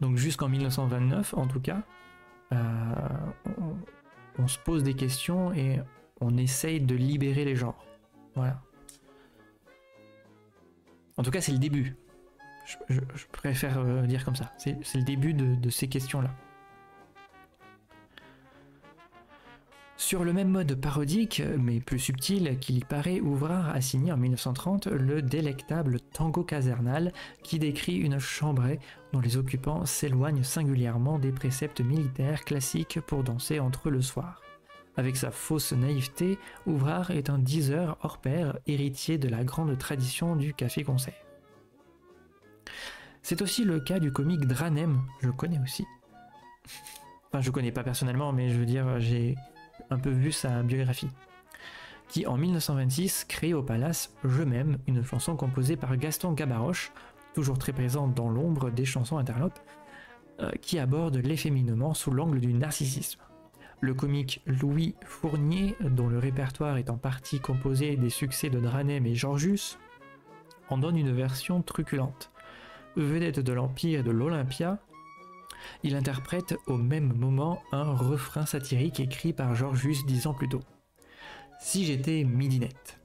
Donc jusqu'en 1929, en tout cas, on se pose des questions et on essaye de libérer les genres. Voilà. En tout cas, c'est le début. Je préfère dire comme ça. C'est le début de ces questions-là. Sur le même mode parodique, mais plus subtil qu'il y paraît, Ouvrard a signé en 1930 le délectable Tango casernal qui décrit une chambrée dont les occupants s'éloignent singulièrement des préceptes militaires classiques pour danser entre eux le soir. Avec sa fausse naïveté, Ouvrard est un diseur hors pair, héritier de la grande tradition du café-concert. C'est aussi le cas du comique Dranem, je connais aussi. Enfin, je connais pas personnellement, mais je veux dire, j'ai un peu vu sa biographie. Qui, en 1926, crée au Palace Je m'aime, une chanson composée par Gaston Gabaroche, toujours très présente dans l'ombre des chansons interlopes, qui aborde l'efféminement sous l'angle du narcissisme. Le comique Louis Fournier, dont le répertoire est en partie composé des succès de Dranem et Georgius, en donne une version truculente. Vedette de l'Empire et de l'Olympia, il interprète au même moment un refrain satirique écrit par Georgius 10 ans plus tôt. Si j'étais midinette.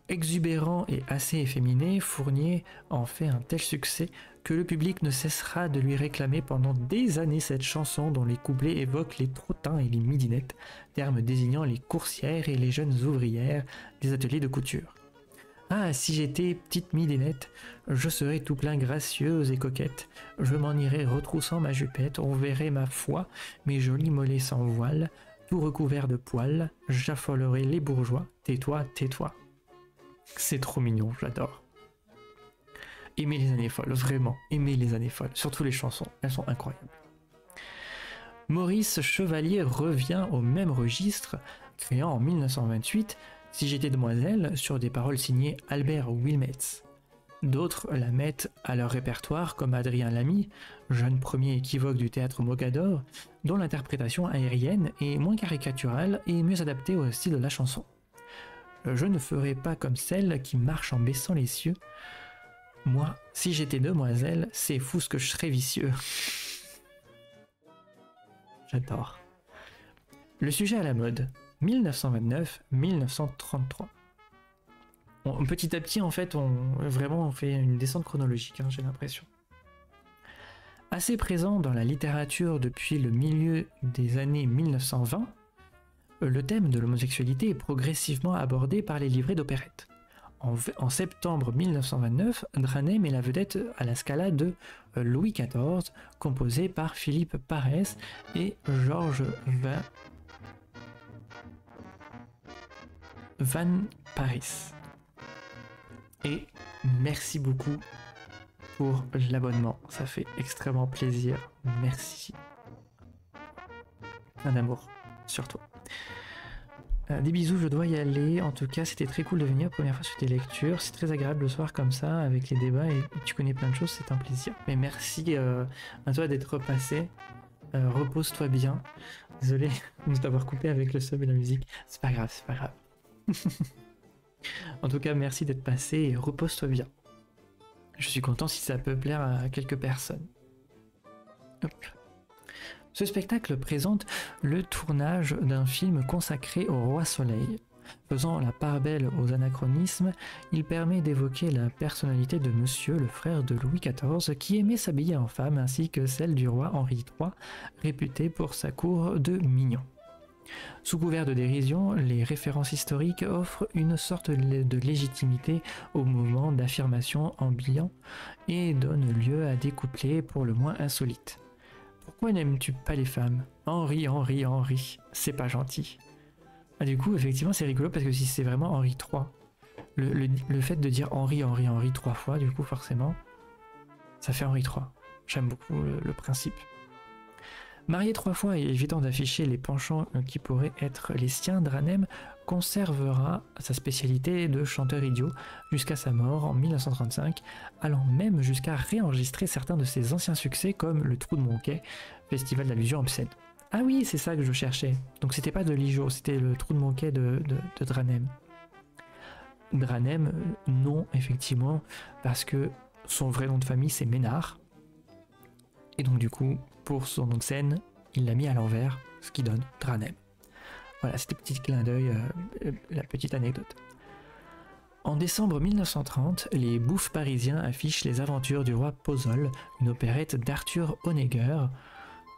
Exubérant et assez efféminé, Fournier en fait un tel succès que le public ne cessera de lui réclamer pendant des années cette chanson dont les couplets évoquent les trottins et les midinettes, termes désignant les coursières et les jeunes ouvrières des ateliers de couture. Ah, si j'étais petite midinette, je serais tout plein gracieuse et coquette, je m'en irais retroussant ma jupette, on verrait ma foi, mes jolis mollets sans voile, tout recouvert de poils, j'affolerai les bourgeois, tais-toi, tais-toi. C'est trop mignon, j'adore. Aimez les années folles, vraiment, aimez les années folles, surtout les chansons, elles sont incroyables. Maurice Chevalier revient au même registre, créant en 1928 Si j'étais demoiselle, sur des paroles signées Albert Wilmetz. D'autres la mettent à leur répertoire comme Adrien Lamy, jeune premier équivoque du théâtre Mogador, dont l'interprétation aérienne est moins caricaturale et mieux adaptée au style de la chanson. Je ne ferai pas comme celle qui marche en baissant les cieux. Moi, si j'étais demoiselle, c'est fou ce que je serais vicieux. J'adore. Le sujet à la mode, 1929-1933. Petit à petit, en fait, on fait une descente chronologique, hein, j'ai l'impression. Assez présent dans la littérature depuis le milieu des années 1920, le thème de l'homosexualité est progressivement abordé par les livrets d'opérette. En septembre 1929, Dranem est la vedette à la Scala de Louis XIV, composée par Philippe Parès et Georges Van Paris. Et merci beaucoup pour l'abonnement, ça fait extrêmement plaisir, merci. Un amour, sur toi. Des bisous, je dois y aller. En tout cas, c'était très cool de venir première fois sur tes lectures. C'est très agréable le soir comme ça, avec les débats, et tu connais plein de choses, c'est un plaisir. Mais merci à toi d'être passé. Repose-toi bien. Désolé de t'avoir coupé avec le sub et la musique. C'est pas grave, c'est pas grave. En tout cas, merci d'être passé et repose-toi bien. Je suis content si ça peut plaire à quelques personnes. Hop. Ce spectacle présente le tournage d'un film consacré au roi Soleil. Faisant la part belle aux anachronismes, il permet d'évoquer la personnalité de Monsieur, le frère de Louis XIV, qui aimait s'habiller en femme, ainsi que celle du roi Henri III, réputé pour sa cour de mignons. Sous couvert de dérision, les références historiques offrent une sorte de légitimité au mouvement d'affirmation ambiant et donnent lieu à des couplets pour le moins insolites. Pourquoi n'aimes-tu pas les femmes? Henri, Henri, Henri, c'est pas gentil. Ah, du coup, effectivement, c'est rigolo parce que si c'est vraiment Henri III, le fait de dire Henri, Henri, Henri 3 fois, du coup, forcément, ça fait Henri III. J'aime beaucoup le principe. Marié 3 fois et évitant d'afficher les penchants qui pourraient être les siens, Dranem conservera sa spécialité de chanteur idiot jusqu'à sa mort en 1935, allant même jusqu'à réenregistrer certains de ses anciens succès comme Le Trou de mon Quai, festival d'allusion obscène. Ah oui, c'est ça que je cherchais. Donc c'était pas de Lijo, c'était Le Trou de mon Quai de Dranem. Dranem, non, effectivement, parce que son vrai nom de famille c'est Ménard. Et donc du coup, pour son nom de scène, il l'a mis à l'envers, ce qui donne Dranem. Voilà, c'était petit clin d'œil, la petite anecdote. En décembre 1930, les bouffes parisiens affichent Les Aventures du roi Pozole, une opérette d'Arthur Honegger,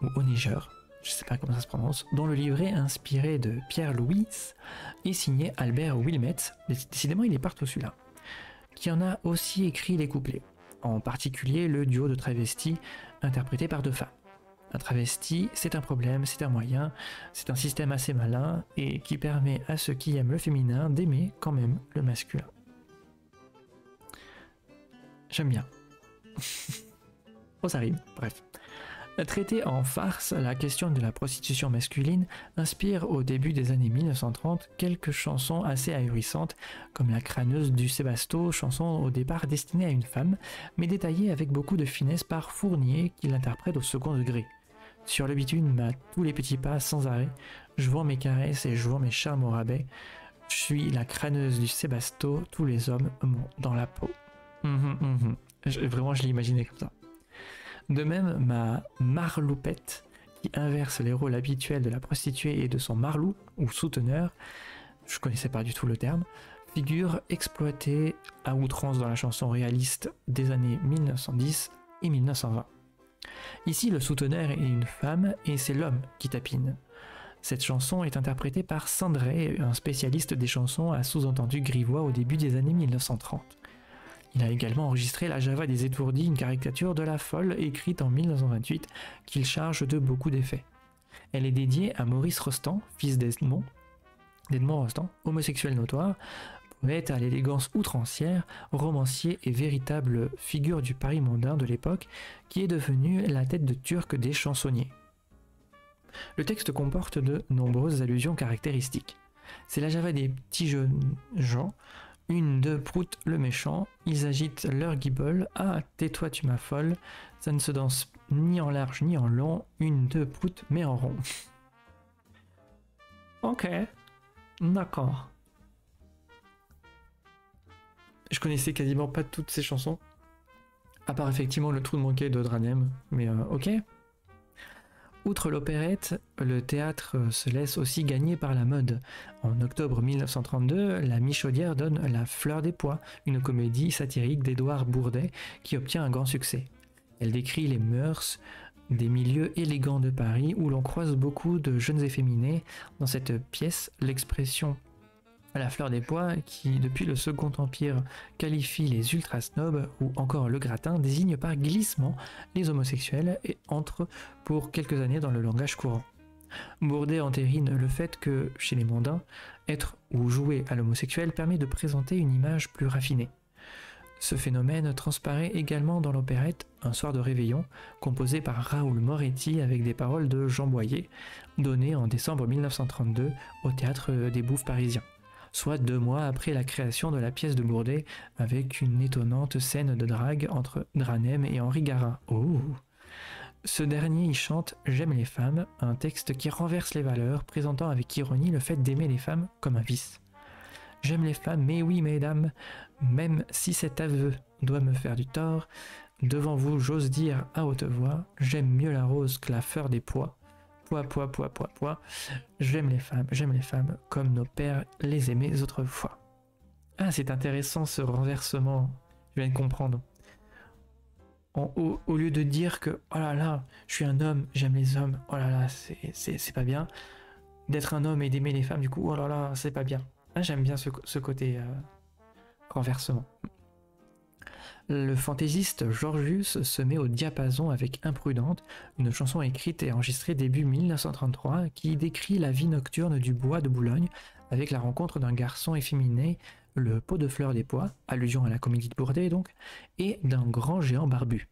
ou Honegger, je sais pas comment ça se prononce, dont le livret inspiré de Pierre Louis est signé Albert Wilmette, décidément il est partout celui-là, qui en a aussi écrit les couplets, en particulier le duo de travestis interprété par 2 femmes. Un travesti, c'est un problème, c'est un moyen, c'est un système assez malin et qui permet à ceux qui aiment le féminin d'aimer quand même le masculin. J'aime bien. Oh, ça rime, bref. Traiter en farce la question de la prostitution masculine inspire au début des années 1930 quelques chansons assez ahurissantes comme La crâneuse du Sébasto, chanson au départ destinée à une femme, mais détaillée avec beaucoup de finesse par Fournier qui l'interprète au second degré. Sur le bitume à tous les petits pas sans arrêt, je vends mes caresses et je vends mes charmes au rabais, je suis la crâneuse du Sébasto, tous les hommes m'ont dans la peau. Vraiment je l'ai imaginé comme ça. De même, ma marloupette, qui inverse les rôles habituels de la prostituée et de son marlou, ou souteneur, je connaissais pas du tout le terme, figure exploitée à outrance dans la chanson réaliste des années 1910 et 1920. Ici, le souteneur est une femme et c'est l'homme qui tapine. Cette chanson est interprétée par Sandré, un spécialiste des chansons à sous-entendu grivois au début des années 1930. Il a également enregistré La Java des étourdis, une caricature de la folle écrite en 1928 qu'il charge de beaucoup d'effets. Elle est dédiée à Maurice Rostand, fils d'Edmond Rostand, homosexuel notoire, poète à l'élégance outrancière, romancier et véritable figure du Paris mondain de l'époque, qui est devenu la tête de turc des chansonniers. Le texte comporte de nombreuses allusions caractéristiques. C'est la Java des petits jeunes gens, une de Prout le méchant, ils agitent leur guibole, ah tais-toi tu m'affoles, ça ne se danse ni en large ni en long, une de Prout mais en rond. Ok, d'accord. Je connaissais quasiment pas toutes ces chansons, à part effectivement le trou de manquet de Dranem, mais ok. Outre l'opérette, le théâtre se laisse aussi gagner par la mode. En octobre 1932, la Michaudière donne La Fleur des Pois, une comédie satirique d'Édouard Bourdet qui obtient un grand succès. Elle décrit les mœurs des milieux élégants de Paris où l'on croise beaucoup de jeunes efféminés. Dans cette pièce, l'expression La Fleur des Pois, qui depuis le Second Empire qualifie les ultra-snobs ou encore le gratin, désigne par glissement les homosexuels et entre pour quelques années dans le langage courant. Bourdet entérine le fait que, chez les mondains, être ou jouer à l'homosexuel permet de présenter une image plus raffinée. Ce phénomène transparaît également dans l'opérette Un soir de réveillon, composée par Raoul Moretti avec des paroles de Jean Boyer, donnée en décembre 1932 au Théâtre des Bouffes parisiens, soit 2 mois après la création de la pièce de Bourdet, avec une étonnante scène de drague entre Dranem et Henri Garin. Oh. Ce dernier y chante « J'aime les femmes », un texte qui renverse les valeurs, présentant avec ironie le fait d'aimer les femmes comme un vice. « J'aime les femmes, mais oui, mesdames, même si cet aveu doit me faire du tort, devant vous, j'ose dire à haute voix, j'aime mieux la rose que la fleur des pois. Pois, pois, pois, pois, pois. J'aime les femmes, comme nos pères les aimaient autrefois. » Ah, c'est intéressant ce renversement, je viens de comprendre. Au lieu de dire que « Oh là là, je suis un homme, j'aime les hommes, oh là là, c'est pas bien », d'être un homme et d'aimer les femmes, du coup « Oh là là, c'est pas bien ». Ah, j'aime bien ce côté renversement. Le fantaisiste Georgius se met au diapason avec Imprudente, une chanson écrite et enregistrée début 1933 qui décrit la vie nocturne du bois de Boulogne avec la rencontre d'un garçon efféminé, le pot de fleurs des pois, allusion à la comédie de Bourdet donc, et d'un grand géant barbu.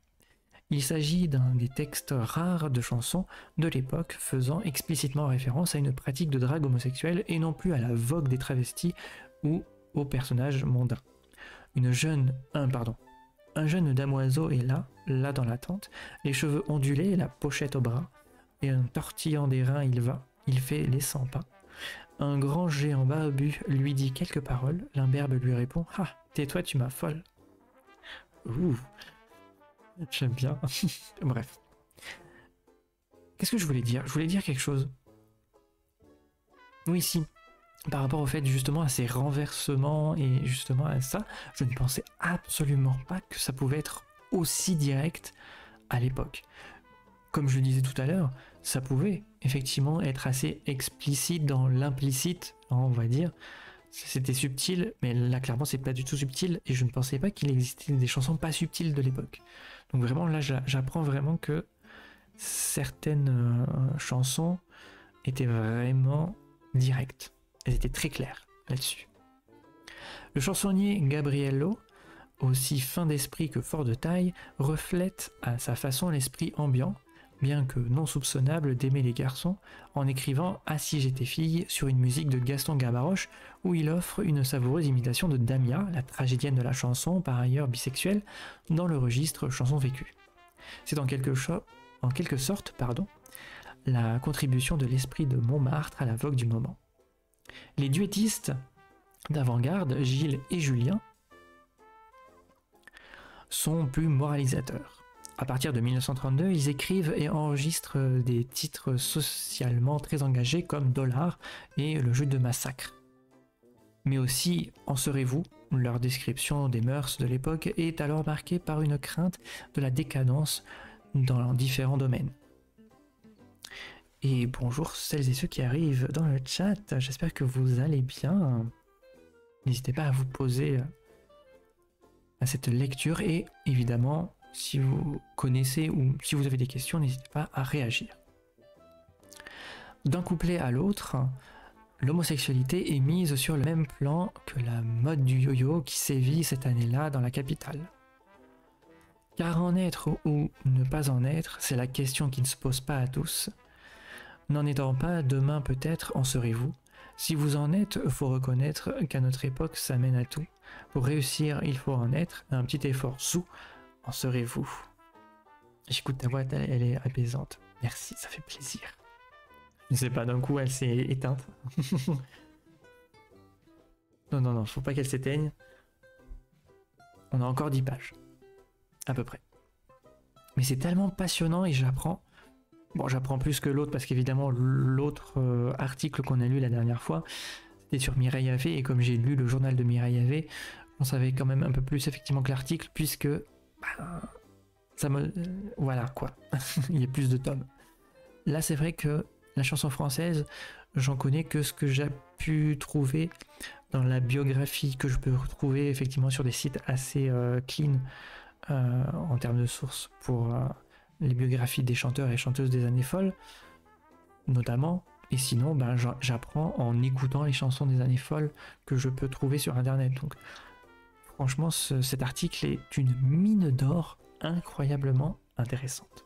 Il s'agit d'un des textes rares de chansons de l'époque faisant explicitement référence à une pratique de drague homosexuelle et non plus à la vogue des travestis ou aux personnages mondains. Un jeune damoiseau est là dans la tente, les cheveux ondulés, la pochette au bras, et un tortillant des reins il fait les 100 pas. Un grand géant barbu lui dit quelques paroles, l'imberbe lui répond « Ah, tais-toi, tu m'affoles !» Ouh, j'aime bien. Bref. Qu'est-ce que je voulais dire? Je voulais dire quelque chose. Oui, si. Par rapport au fait justement à ces renversements et justement à ça, je ne pensais absolument pas que ça pouvait être aussi direct à l'époque. Comme je le disais tout à l'heure, ça pouvait effectivement être assez explicite dans l'implicite, on va dire. C'était subtil, mais là clairement c'est pas du tout subtil et je ne pensais pas qu'il existait des chansons pas subtiles de l'époque. Donc vraiment là j'apprends vraiment que certaines chansons étaient vraiment directes. Elles étaient très claires là-dessus. Le chansonnier Gabriello, aussi fin d'esprit que fort de taille, reflète à sa façon l'esprit ambiant, bien que non soupçonnable d'aimer les garçons, en écrivant « Ah si j'étais fille » sur une musique de Gaston Gabaroche, où il offre une savoureuse imitation de Damia, la tragédienne de la chanson, par ailleurs bisexuelle, dans le registre chanson vécue. C'est en quelque sorte, la contribution de l'esprit de Montmartre à la vogue du moment. Les duettistes d'avant-garde, Gilles et Julien, sont plus moralisateurs. À partir de 1932, ils écrivent et enregistrent des titres socialement très engagés comme Dollar et Le jeu de massacre. Mais aussi En serez-vous, leur description des mœurs de l'époque est alors marquée par une crainte de la décadence dans différents domaines. Et bonjour celles et ceux qui arrivent dans le chat, j'espère que vous allez bien. N'hésitez pas à vous poser à cette lecture et évidemment, si vous connaissez ou si vous avez des questions, n'hésitez pas à réagir. D'un couplet à l'autre, l'homosexualité est mise sur le même plan que la mode du yo-yo qui sévit cette année-là dans la capitale. Car en être ou ne pas en être, c'est la question qui ne se pose pas à tous. N'en étant pas, demain peut-être en serez-vous. Si vous en êtes, faut reconnaître qu'à notre époque ça mène à tout. Pour réussir, il faut en être, un petit effort sous, en serez-vous. J'écoute ta voix, elle est apaisante. Merci, ça fait plaisir. Je ne sais pas, d'un coup elle s'est éteinte. Non, faut pas qu'elle s'éteigne. On a encore 10 pages, à peu près. Mais c'est tellement passionnant et j'apprends. Bon, j'apprends plus que l'autre parce qu'évidemment, l'autre article qu'on a lu la dernière fois, c'était sur Mireille Havé. Et comme j'ai lu le journal de Mireille Havé, on savait quand même un peu plus effectivement que l'article, puisque ça me. Voilà quoi. Il y a plus de tomes. Là, c'est vrai que la chanson française, j'en connais que ce que j'ai pu trouver dans la biographie que je peux retrouver effectivement sur des sites assez clean en termes de sources pour les biographies des chanteurs et chanteuses des années folles, notamment. Et sinon, j'apprends en écoutant les chansons des années folles que je peux trouver sur Internet. Donc, franchement, cet article est une mine d'or incroyablement intéressante.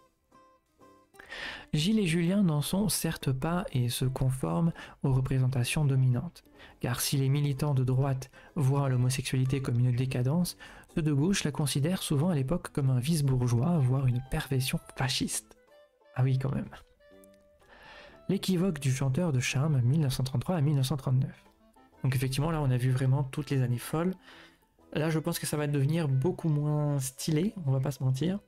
Gilles et Julien n'en sont certes pas et se conforment aux représentations dominantes. Car si les militants de droite voient l'homosexualité comme une décadence, ceux de gauche la considèrent souvent à l'époque comme un vice bourgeois, voire une perversion fasciste. Ah oui, quand même. L'équivoque du chanteur de charme 1933 à 1939. Donc effectivement, là on a vu vraiment toutes les années folles. Là je pense que ça va devenir beaucoup moins stylé, on va pas se mentir.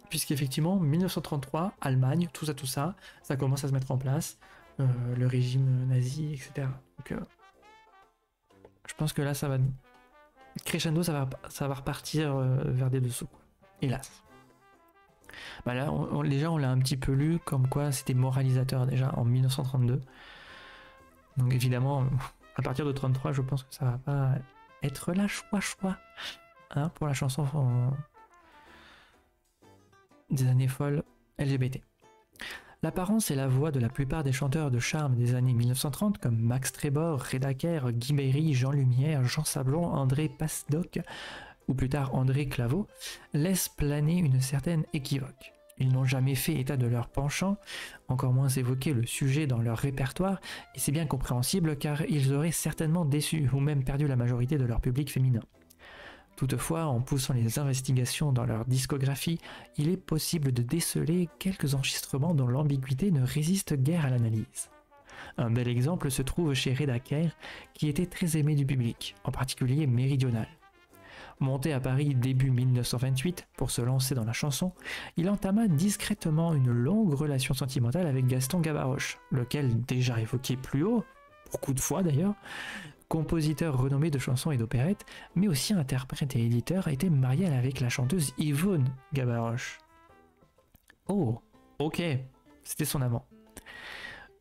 Puisqu'effectivement, 1933, Allemagne, tout ça, ça commence à se mettre en place, le régime nazi, etc. Donc, je pense que là, ça va crescendo, ça va repartir vers des dessous, quoi. Hélas. Bah là, déjà, on l'a un petit peu lu, comme quoi c'était moralisateur déjà en 1932. Donc évidemment, à partir de 33, je pense que ça va pas être la choix, hein, pour la chanson des années folles LGBT. L'apparence et la voix de la plupart des chanteurs de charme des années 1930 comme Max Trébor, Reda Kerr, Guy Berry, Jean Lumière, Jean Sablon, André Pasdoc ou plus tard André Claveau laissent planer une certaine équivoque. Ils n'ont jamais fait état de leur penchant, encore moins évoqué le sujet dans leur répertoire, et c'est bien compréhensible car ils auraient certainement déçu ou même perdu la majorité de leur public féminin. Toutefois, en poussant les investigations dans leur discographie, il est possible de déceler quelques enregistrements dont l'ambiguïté ne résiste guère à l'analyse. Un bel exemple se trouve chez Reda Kerr, qui était très aimé du public, en particulier méridional. Monté à Paris début 1928 pour se lancer dans la chanson, il entama discrètement une longue relation sentimentale avec Gaston Gabaroche, lequel, déjà évoqué plus haut, beaucoup de fois d'ailleurs, compositeur renommé de chansons et d'opérettes, mais aussi interprète et éditeur, a été marié avec la chanteuse Yvonne Gabaroche. Oh, ok, c'était son amant.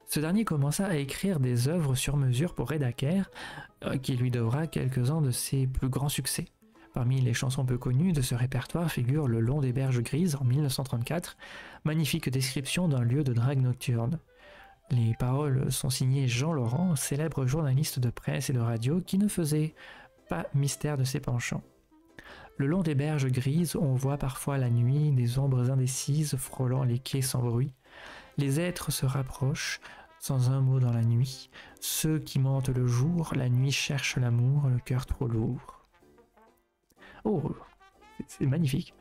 Ce dernier commença à écrire des œuvres sur mesure pour Reda Kerr, qui lui devra quelques-uns de ses plus grands succès. Parmi les chansons peu connues de ce répertoire figure Le long des berges grises en 1934, magnifique description d'un lieu de drague nocturne. Les paroles sont signées Jean Laurent, célèbre journaliste de presse et de radio qui ne faisait pas mystère de ses penchants. Le long des berges grises, on voit parfois la nuit des ombres indécises frôlant les quais sans bruit. Les êtres se rapprochent, sans un mot dans la nuit. Ceux qui mentent le jour, la nuit cherchent l'amour, le cœur trop lourd. Oh, c'est magnifique.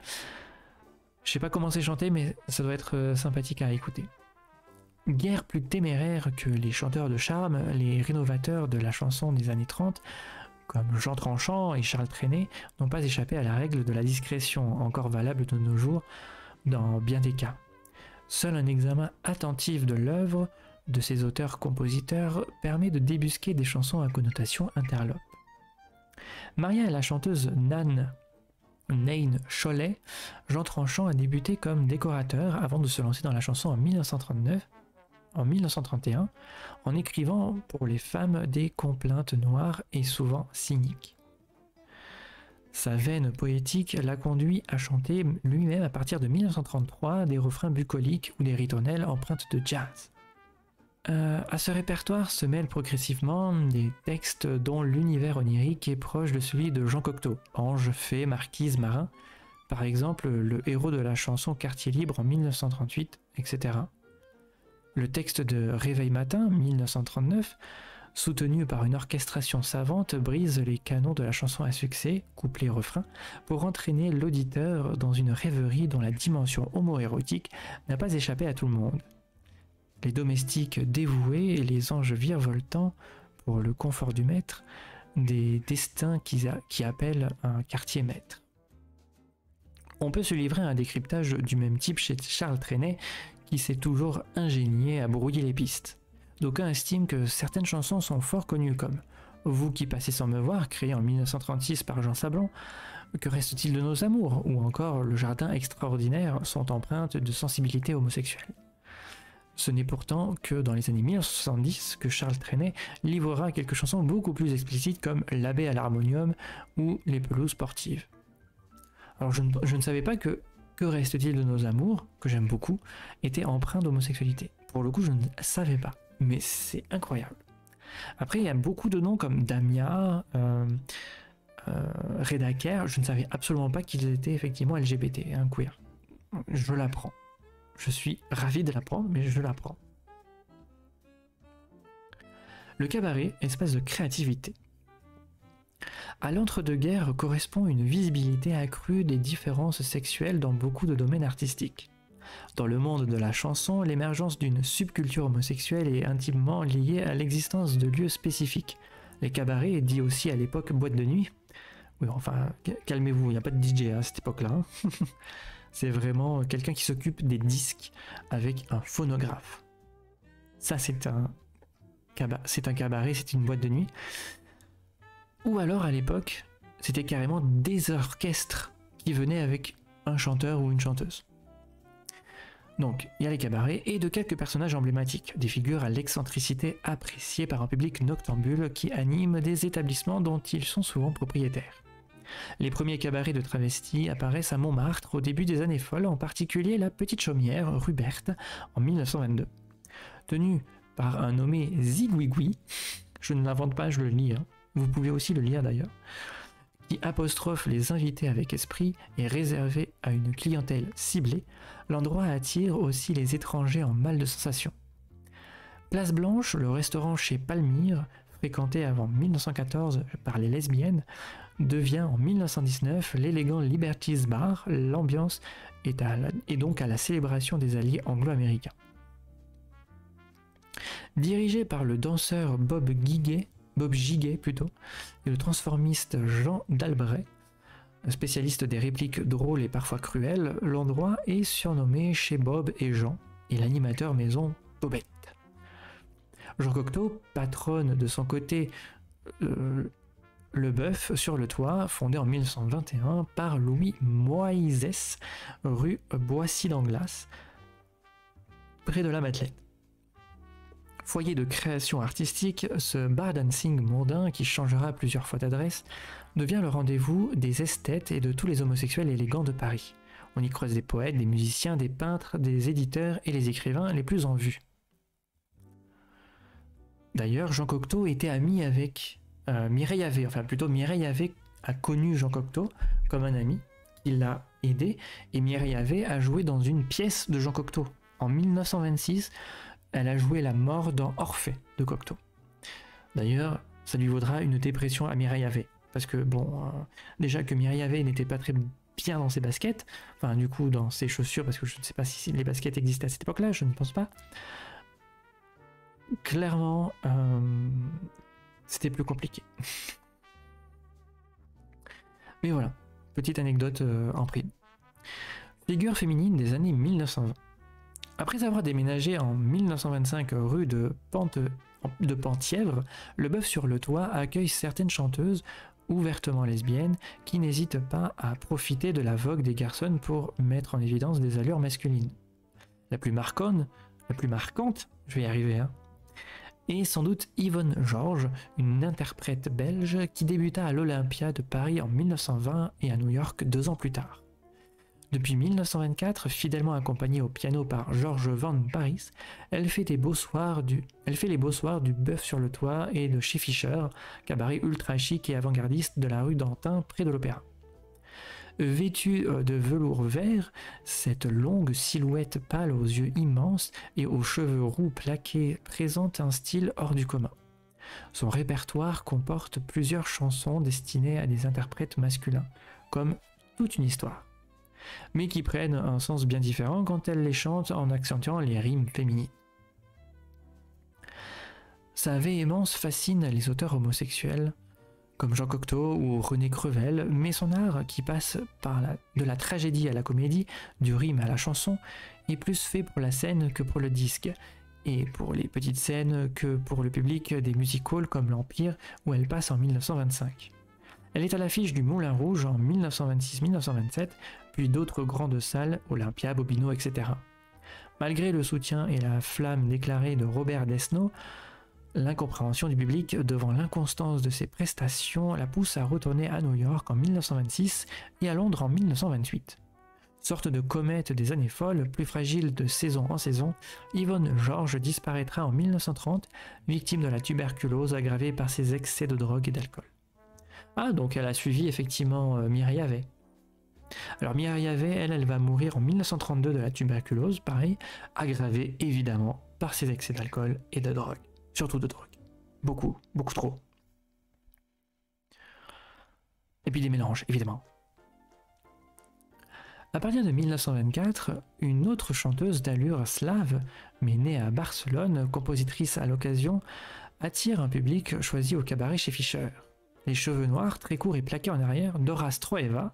Je sais pas comment c'est chanté, mais ça doit être sympathique à écouter. Guère plus téméraires que les chanteurs de charme, les rénovateurs de la chanson des années 30, comme Jean Tranchant et Charles Trenet, n'ont pas échappé à la règle de la discrétion, encore valable de nos jours dans bien des cas. Seul un examen attentif de l'œuvre de ces auteurs-compositeurs permet de débusquer des chansons à connotation interlope. Marié à la chanteuse Nain Cholet, Jean Tranchant a débuté comme décorateur avant de se lancer dans la chanson en 1931, en écrivant pour les femmes des complaintes noires et souvent cyniques. Sa veine poétique l'a conduit à chanter lui-même à partir de 1933 des refrains bucoliques ou des ritournelles empreintes de jazz. À ce répertoire se mêlent progressivement des textes dont l'univers onirique est proche de celui de Jean Cocteau, ange, fée, marquise, marin, par exemple le héros de la chanson Quartier libre en 1938, etc. Le texte de Réveil matin, 1939, soutenu par une orchestration savante, brise les canons de la chanson à succès, couplet-refrain, pour entraîner l'auditeur dans une rêverie dont la dimension homo-érotique n'a pas échappé à tout le monde. Les domestiques dévoués et les anges virevoltants, pour le confort du maître, des destins qui appellent un quartier maître. On peut se livrer à un décryptage du même type chez Charles Trenet, qui s'est toujours ingénié à brouiller les pistes. D'aucuns estiment que certaines chansons sont fort connues comme « Vous qui passez sans me voir », créé en 1936 par Jean Sablon, « Que reste-t-il de nos amours » ou encore « Le jardin extraordinaire » sont empreintes de sensibilité homosexuelle. Ce n'est pourtant que dans les années 1970 que Charles Trenet livrera quelques chansons beaucoup plus explicites comme « L'abbé à l'harmonium » ou « Les pelouses sportives ». Alors je ne savais pas que « Que reste-t-il de nos amours » que j'aime beaucoup, était empreint d'homosexualité. Pour le coup, je ne savais pas, mais c'est incroyable. Après, il y a beaucoup de noms comme Damia, Redaker, je ne savais absolument pas qu'ils étaient effectivement LGBT, queer. Je l'apprends. Je suis ravi de l'apprendre, mais je l'apprends. Le cabaret, espace de créativité. À l'entre-deux-guerres correspond une visibilité accrue des différences sexuelles dans beaucoup de domaines artistiques. Dans le monde de la chanson, l'émergence d'une subculture homosexuelle est intimement liée à l'existence de lieux spécifiques. Les cabarets, dit aussi à l'époque boîte de nuit. Oui, enfin, calmez-vous, il n'y a pas de DJ à cette époque-là. C'est vraiment quelqu'un qui s'occupe des disques avec un phonographe. Ça, c'est un cabaret, c'est une boîte de nuit. Ou alors, à l'époque, c'était carrément des orchestres qui venaient avec un chanteur ou une chanteuse. Donc, il y a les cabarets et de quelques personnages emblématiques, des figures à l'excentricité appréciée par un public noctambule qui anime des établissements dont ils sont souvent propriétaires. Les premiers cabarets de travestis apparaissent à Montmartre au début des années folles, en particulier la Petite Chaumière, rue Berthe, en 1922. Tenu par un nommé Zigouigoui, je ne l'invente pas, je le lis, vous pouvez aussi le lire d'ailleurs, qui apostrophe les invités avec esprit et réservé à une clientèle ciblée, l'endroit attire aussi les étrangers en mal de sensation. Place Blanche, le restaurant chez Palmyre, fréquenté avant 1914 par les lesbiennes, devient en 1919 l'élégant Liberty's Bar. L'ambiance est donc à la célébration des alliés anglo-américains. Dirigé par le danseur Bob Giguet et le transformiste Jean d'Albret, spécialiste des répliques drôles et parfois cruelles, l'endroit est surnommé chez Bob et Jean et l'animateur maison Bobette. Jean Cocteau patronne de son côté le Bœuf sur le Toit, fondé en 1921 par Louis Moïsès, rue Boissy-d'Anglas, près de la Madeleine. Foyer de création artistique, ce bar dancing mondain, qui changera plusieurs fois d'adresse, devient le rendez-vous des esthètes et de tous les homosexuels élégants de Paris. On y croise des poètes, des musiciens, des peintres, des éditeurs et les écrivains les plus en vue. D'ailleurs, Jean Cocteau était ami avec Mireille Havet, enfin plutôt Mireille Havet a connu Jean Cocteau comme un ami, il l'a aidé, et Mireille Havet a joué dans une pièce de Jean Cocteau. En 1926, elle a joué la mort dans Orphée de Cocteau. D'ailleurs, ça lui vaudra une dépression à Mireille Havet, parce que bon, déjà que Mireille Havet n'était pas très bien dans ses baskets, enfin du coup dans ses chaussures, parce que je ne sais pas si les baskets existaient à cette époque-là, je ne pense pas. Clairement, c'était plus compliqué. Mais voilà, petite anecdote en prime. Figure féminine des années 1920. Après avoir déménagé en 1925 rue de Penthièvre, le Bœuf sur le Toit accueille certaines chanteuses ouvertement lesbiennes qui n'hésitent pas à profiter de la vogue des garçons pour mettre en évidence des allures masculines. La plus marquante, je vais y arriver, est sans doute Yvonne Georges, une interprète belge qui débuta à l'Olympia de Paris en 1920 et à New York 2 ans plus tard. Depuis 1924, fidèlement accompagnée au piano par Georges Van Paris, elle fait les beaux soirs du Bœuf sur le Toit et de chez Fischer, cabaret ultra chic et avant-gardiste de la rue d'Antin près de l'Opéra. Vêtue de velours vert, cette longue silhouette pâle aux yeux immenses et aux cheveux roux plaqués présente un style hors du commun. Son répertoire comporte plusieurs chansons destinées à des interprètes masculins, comme Toute une histoire, mais qui prennent un sens bien différent quand elle les chante en accentuant les rimes féminines. Sa véhémence fascine les auteurs homosexuels, comme Jean Cocteau ou René Crevel, mais son art, qui passe de la tragédie à la comédie, du rime à la chanson, est plus fait pour la scène que pour le disque, et pour les petites scènes que pour le public des music-halls comme l'Empire, où elle passe en 1925. Elle est à l'affiche du Moulin Rouge en 1926-1927, puis d'autres grandes salles, Olympia, Bobino, etc. Malgré le soutien et la flamme déclarée de Robert Desnos, l'incompréhension du public devant l'inconstance de ses prestations la pousse à retourner à New York en 1926 et à Londres en 1928. Sorte de comète des années folles, plus fragile de saison en saison, Yvonne Georges disparaîtra en 1930, victime de la tuberculose aggravée par ses excès de drogue et d'alcool. Ah, donc elle a suivi effectivement Mireille Havet. Alors Mireille Havet, elle va mourir en 1932 de la tuberculose, pareil, aggravée évidemment par ses excès d'alcool et de drogue. Surtout de drogue. Beaucoup, beaucoup trop. Et puis des mélanges, évidemment. À partir de 1924, une autre chanteuse d'allure slave, mais née à Barcelone, compositrice à l'occasion, attire un public choisi au cabaret chez Fischer. Les cheveux noirs, très courts et plaqués en arrière, Dora Stroeva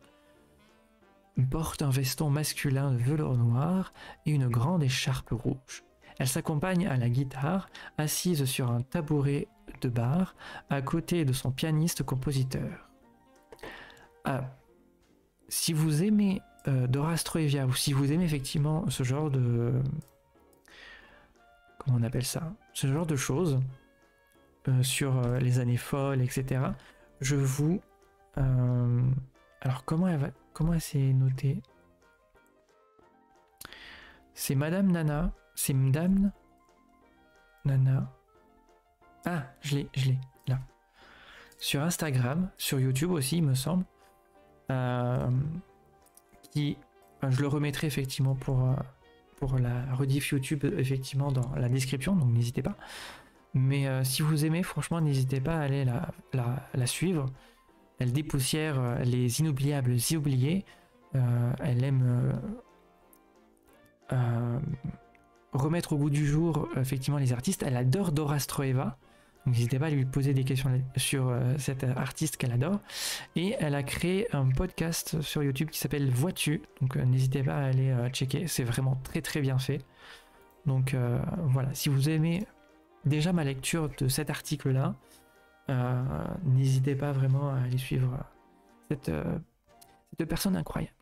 porte un veston masculin de velours noir et une grande écharpe rouge. Elle s'accompagne à la guitare, assise sur un tabouret de bar, à côté de son pianiste-compositeur. Si vous aimez Dora Stroevia, ou si vous aimez effectivement ce genre de... Comment on appelle ça? Ce genre de choses, sur les années folles, etc. Je vous... alors comment elle s'est notée? C'est Madame Nana. C'est Madame Nana. Ah, je l'ai, là. Sur Instagram, sur YouTube aussi, il me semble. Je le remettrai effectivement pour la rediff YouTube, effectivement, dans la description, donc n'hésitez pas. Mais si vous aimez, franchement, n'hésitez pas à aller la suivre. Elle dépoussière les inoubliables et oubliés. Elle aime... remettre au goût du jour effectivement les artistes. Elle adore Dora Stroeva, donc n'hésitez pas à lui poser des questions sur cette artiste qu'elle adore, et elle a créé un podcast sur YouTube qui s'appelle Vois-tu, donc n'hésitez pas à aller checker, c'est vraiment très très bien fait. Donc voilà, si vous aimez déjà ma lecture de cet article là, n'hésitez pas vraiment à aller suivre cette personne incroyable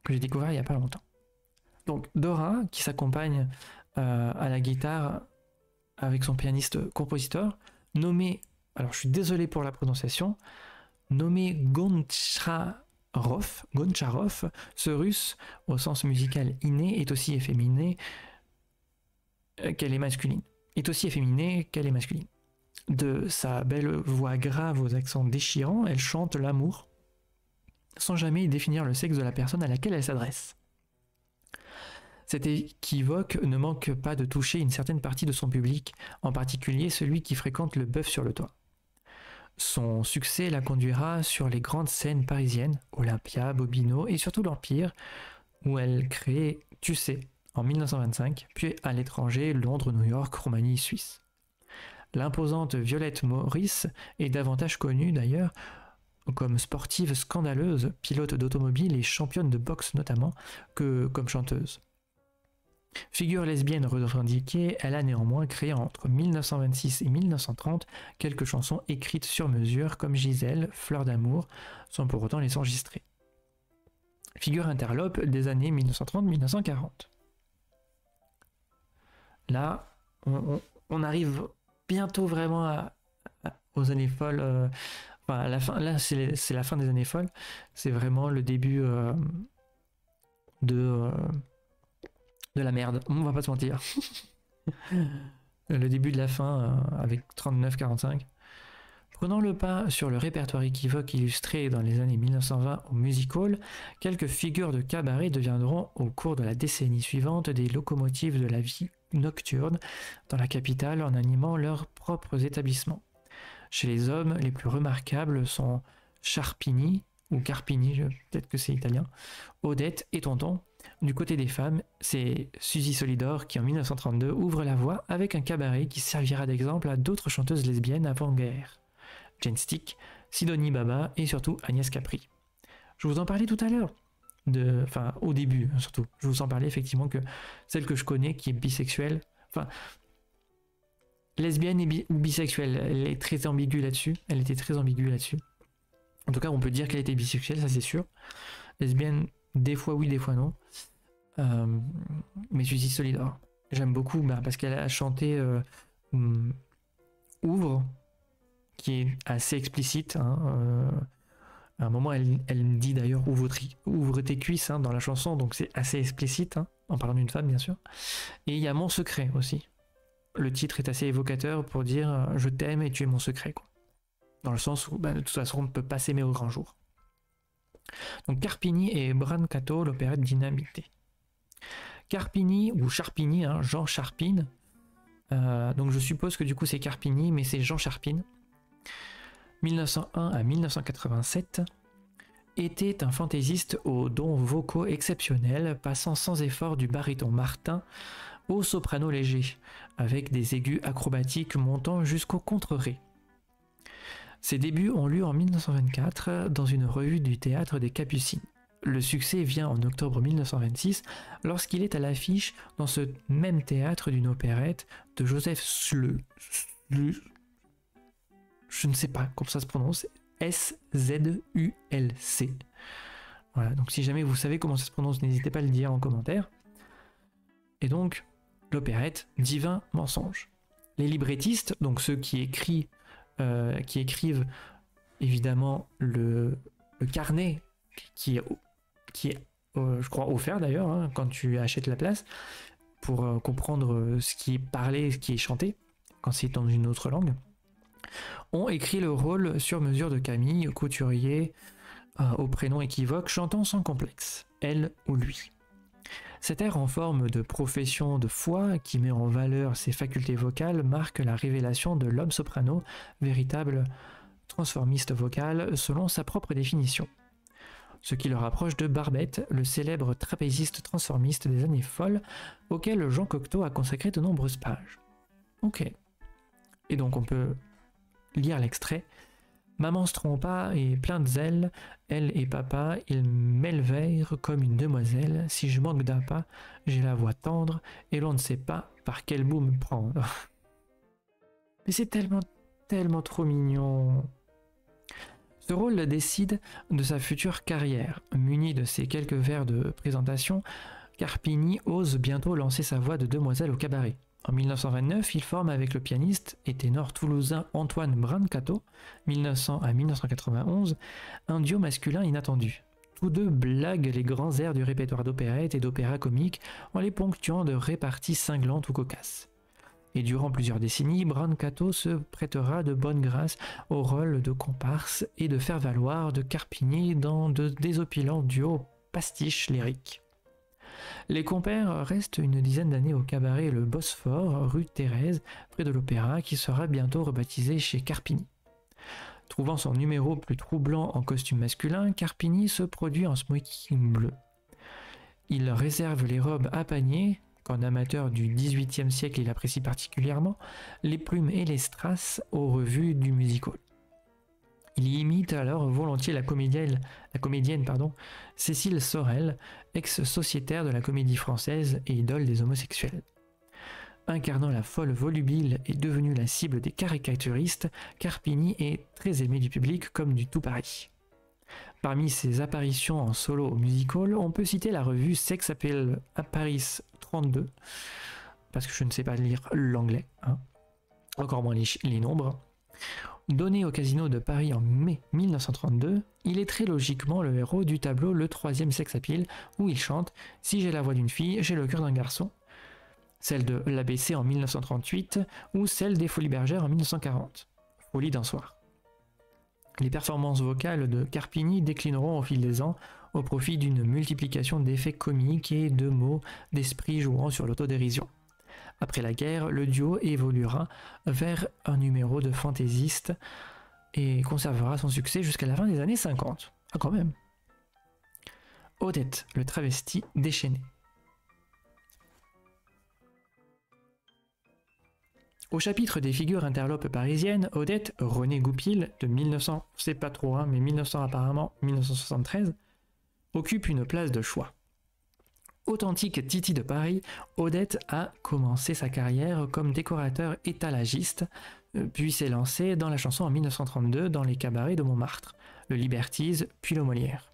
que j'ai découvert il n'y a pas longtemps. Donc Dora, qui s'accompagne à la guitare avec son pianiste-compositeur, nommé, alors je suis désolé pour la prononciation, nommé Goncharov, ce russe, au sens musical inné, est aussi efféminé qu'elle est masculine. De sa belle voix grave aux accents déchirants, elle chante l'amour, sans jamais définir le sexe de la personne à laquelle elle s'adresse. Cet équivoque ne manque pas de toucher une certaine partie de son public, en particulier celui qui fréquente le bœuf sur le toit. Son succès la conduira sur les grandes scènes parisiennes, Olympia, Bobino et surtout l'Empire, où elle crée Tu sais en 1925, puis à l'étranger, Londres, New York, Roumanie, Suisse. L'imposante Violette Maurice est davantage connue d'ailleurs comme sportive scandaleuse, pilote d'automobile et championne de boxe notamment, que comme chanteuse. Figure lesbienne revendiquée, elle a néanmoins créé entre 1926 et 1930 quelques chansons écrites sur mesure comme Gisèle, Fleur d'amour, sans pour autant les enregistrer. Figure interlope des années 1930-1940. Là, on arrive bientôt vraiment aux années folles. À la fin, là, c'est la fin des années folles. C'est vraiment le début de la merde. On va pas se mentir. Le début de la fin avec 39-45. Prenant le pas sur le répertoire équivoque illustré dans les années 1920 au music hall, quelques figures de cabaret deviendront au cours de la décennie suivante des locomotives de la vie nocturne dans la capitale en animant leurs propres établissements. Chez les hommes, les plus remarquables sont Charpini, ou Carpini, peut-être que c'est italien, Odette et Tonton. Du côté des femmes, c'est Suzy Solidor qui en 1932 ouvre la voie avec un cabaret qui servira d'exemple à d'autres chanteuses lesbiennes avant-guerre. Jane Stick, Sidonie Baba et surtout Agnès Capri. Je vous en parlais tout à l'heure, enfin au début surtout, je vous en parlais effectivement que celle que je connais qui est bisexuelle, enfin lesbienne ou bisexuelle, elle est très ambiguë là-dessus, elle était très ambiguë là-dessus. En tout cas, on peut dire qu'elle était bisexuelle, ça c'est sûr. Lesbienne, des fois oui, des fois non. Mais Suzy Solidor, j'aime beaucoup parce qu'elle a chanté Ouvre, qui est assez explicite. À un moment, elle me dit d'ailleurs ouvre tes cuisses dans la chanson, donc c'est assez explicite, en parlant d'une femme bien sûr. Et il y a Mon secret aussi. Le titre est assez évocateur pour dire je t'aime et tu es mon secret, quoi. Dans le sens où de toute façon on ne peut pas s'aimer au grand jour. Donc Carpini et Brancato, l'opérette d'Inhabité. Carpini ou Charpini, Jean Charpine. Donc je suppose que du coup c'est Carpini, mais c'est Jean Charpine. 1901 à 1987, était un fantaisiste aux dons vocaux exceptionnels, passant sans effort du baryton Martin au soprano léger, avec des aigus acrobatiques montant jusqu'au contre-ré. Ses débuts ont lieu en 1924 dans une revue du théâtre des Capucines. Le succès vient en octobre 1926 lorsqu'il est à l'affiche dans ce même théâtre d'une opérette de Joseph Sleu. Je ne sais pas comment ça se prononce. S-Z-U-L-C. Voilà, donc si jamais vous savez comment ça se prononce, n'hésitez pas à le dire en commentaire. Et donc, l'opérette Divin Mensonge. Les librettistes, donc ceux qui écrivent évidemment le carnet qui est je crois offert d'ailleurs quand tu achètes la place pour comprendre ce qui est parlé, ce qui est chanté quand c'est dans une autre langue, ont écrit le rôle sur mesure de Camille, couturier au prénom équivoque, chantant sans complexe, elle ou lui. Cet air en forme de profession de foi qui met en valeur ses facultés vocales marque la révélation de l'homme soprano, véritable transformiste vocal selon sa propre définition. Ce qui le rapproche de Barbette, le célèbre trapéziste transformiste des années folles, auquel Jean Cocteau a consacré de nombreuses pages. Ok. Et donc on peut lire l'extrait. Maman se trompa et plein de zèle, elle et papa, ils m'élevèrent comme une demoiselle. Si je manque d'un pas, j'ai la voix tendre et l'on ne sait pas par quel bout me prendre. Mais c'est tellement trop mignon. Ce rôle décide de sa future carrière. Muni de ces quelques vers de présentation, Carpini ose bientôt lancer sa voix de demoiselle au cabaret. En 1929, il forme avec le pianiste et ténor toulousain Antoine Brancato, 1900 à 1991, un duo masculin inattendu. Tous deux blaguent les grands airs du répertoire d'opérette et d'opéra comique en les ponctuant de réparties cinglantes ou cocasses. Et durant plusieurs décennies, Brancato se prêtera de bonne grâce au rôle de comparse et de faire-valoir de Carpini dans de désopilants duos pastiches lyriques. Les compères restent une dizaine d'années au cabaret Le Bosphore, rue Thérèse, près de l'Opéra, qui sera bientôt rebaptisé chez Carpini. Trouvant son numéro plus troublant en costume masculin, Carpini se produit en smoking bleu. Il réserve les robes à panier, qu'en amateur du XVIIIe siècle il apprécie particulièrement, les plumes et les strass aux revues du music-hall. Il y imite alors volontiers la comédienne Cécile Sorel, ex-sociétaire de la Comédie Française et idole des homosexuels. Incarnant la folle volubile et devenue la cible des caricaturistes, Carpini est très aimé du public comme du tout Paris. Parmi ses apparitions en solo au music-hall, on peut citer la revue Sex Appeal à Paris 32, parce que je ne sais pas lire l'anglais, encore moins les nombres. Donné au Casino de Paris en mai 1932, il est très logiquement le héros du tableau Le Troisième Sex Appeal, où il chante « Si j'ai la voix d'une fille, j'ai le cœur d'un garçon », celle de l'ABC en 1938 ou celle des Folies Bergères en 1940, Folie d'un soir. Les performances vocales de Carpini déclineront au fil des ans au profit d'une multiplication d'effets comiques et de mots d'esprit jouant sur l'autodérision. Après la guerre, le duo évoluera vers un numéro de fantaisiste et conservera son succès jusqu'à la fin des années 50. Ah, quand même. Odette, le travesti déchaîné. Au chapitre des figures interlopes parisiennes, Odette René Goupil, de 1900, c'est pas trop, hein, mais 1900 apparemment, 1973, occupe une place de choix. Authentique Titi de Paris, Odette a commencé sa carrière comme décorateur étalagiste, puis s'est lancé dans la chanson en 1932 dans les cabarets de Montmartre, le Liberties, puis le Molière.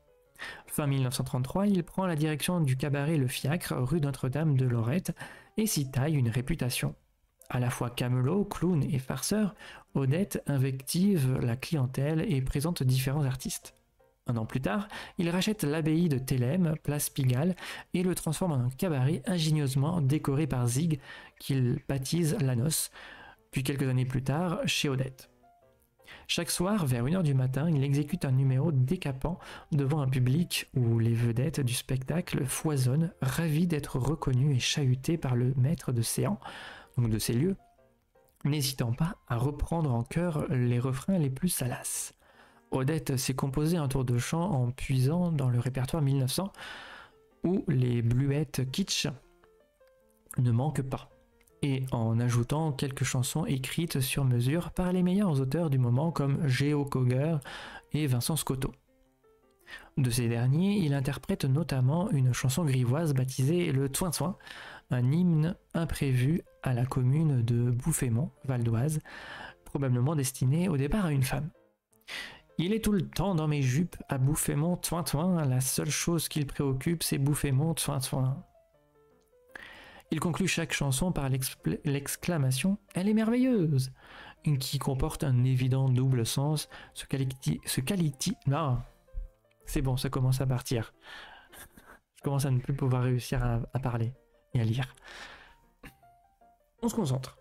Fin 1933, il prend la direction du cabaret Le Fiacre, rue Notre-Dame de Lorette, et s'y taille une réputation. À la fois camelot, clown et farceur, Odette invective la clientèle et présente différents artistes. Un an plus tard, il rachète l'abbaye de Thélème, place Pigalle, et le transforme en un cabaret ingénieusement décoré par Zig, qu'il baptise La Noce, puis quelques années plus tard, chez Odette. Chaque soir, vers 1h du matin, il exécute un numéro décapant devant un public où les vedettes du spectacle foisonnent, ravis d'être reconnus et chahutés par le maître de séance, donc de ces lieux, n'hésitant pas à reprendre en chœur les refrains les plus salaces. Odette s'est composé un tour de chant en puisant dans le répertoire 1900 où les bluettes kitsch ne manquent pas, et en ajoutant quelques chansons écrites sur mesure par les meilleurs auteurs du moment comme Géo Coger et Vincent Scotto. De ces derniers, il interprète notamment une chanson grivoise baptisée le Toin Toin, un hymne imprévu à la commune de Bouffémont, Val d'Oise, probablement destiné au départ à une femme. Il est tout le temps dans mes jupes à bouffer mon toin-toin, la seule chose qui le préoccupe c'est bouffer mon toin-toin. Il conclut chaque chanson par l'exclamation « Elle est merveilleuse !» qui comporte un évident double sens, non, c'est bon, ça commence à partir. Je commence à ne plus pouvoir réussir à parler et à lire. On se concentre.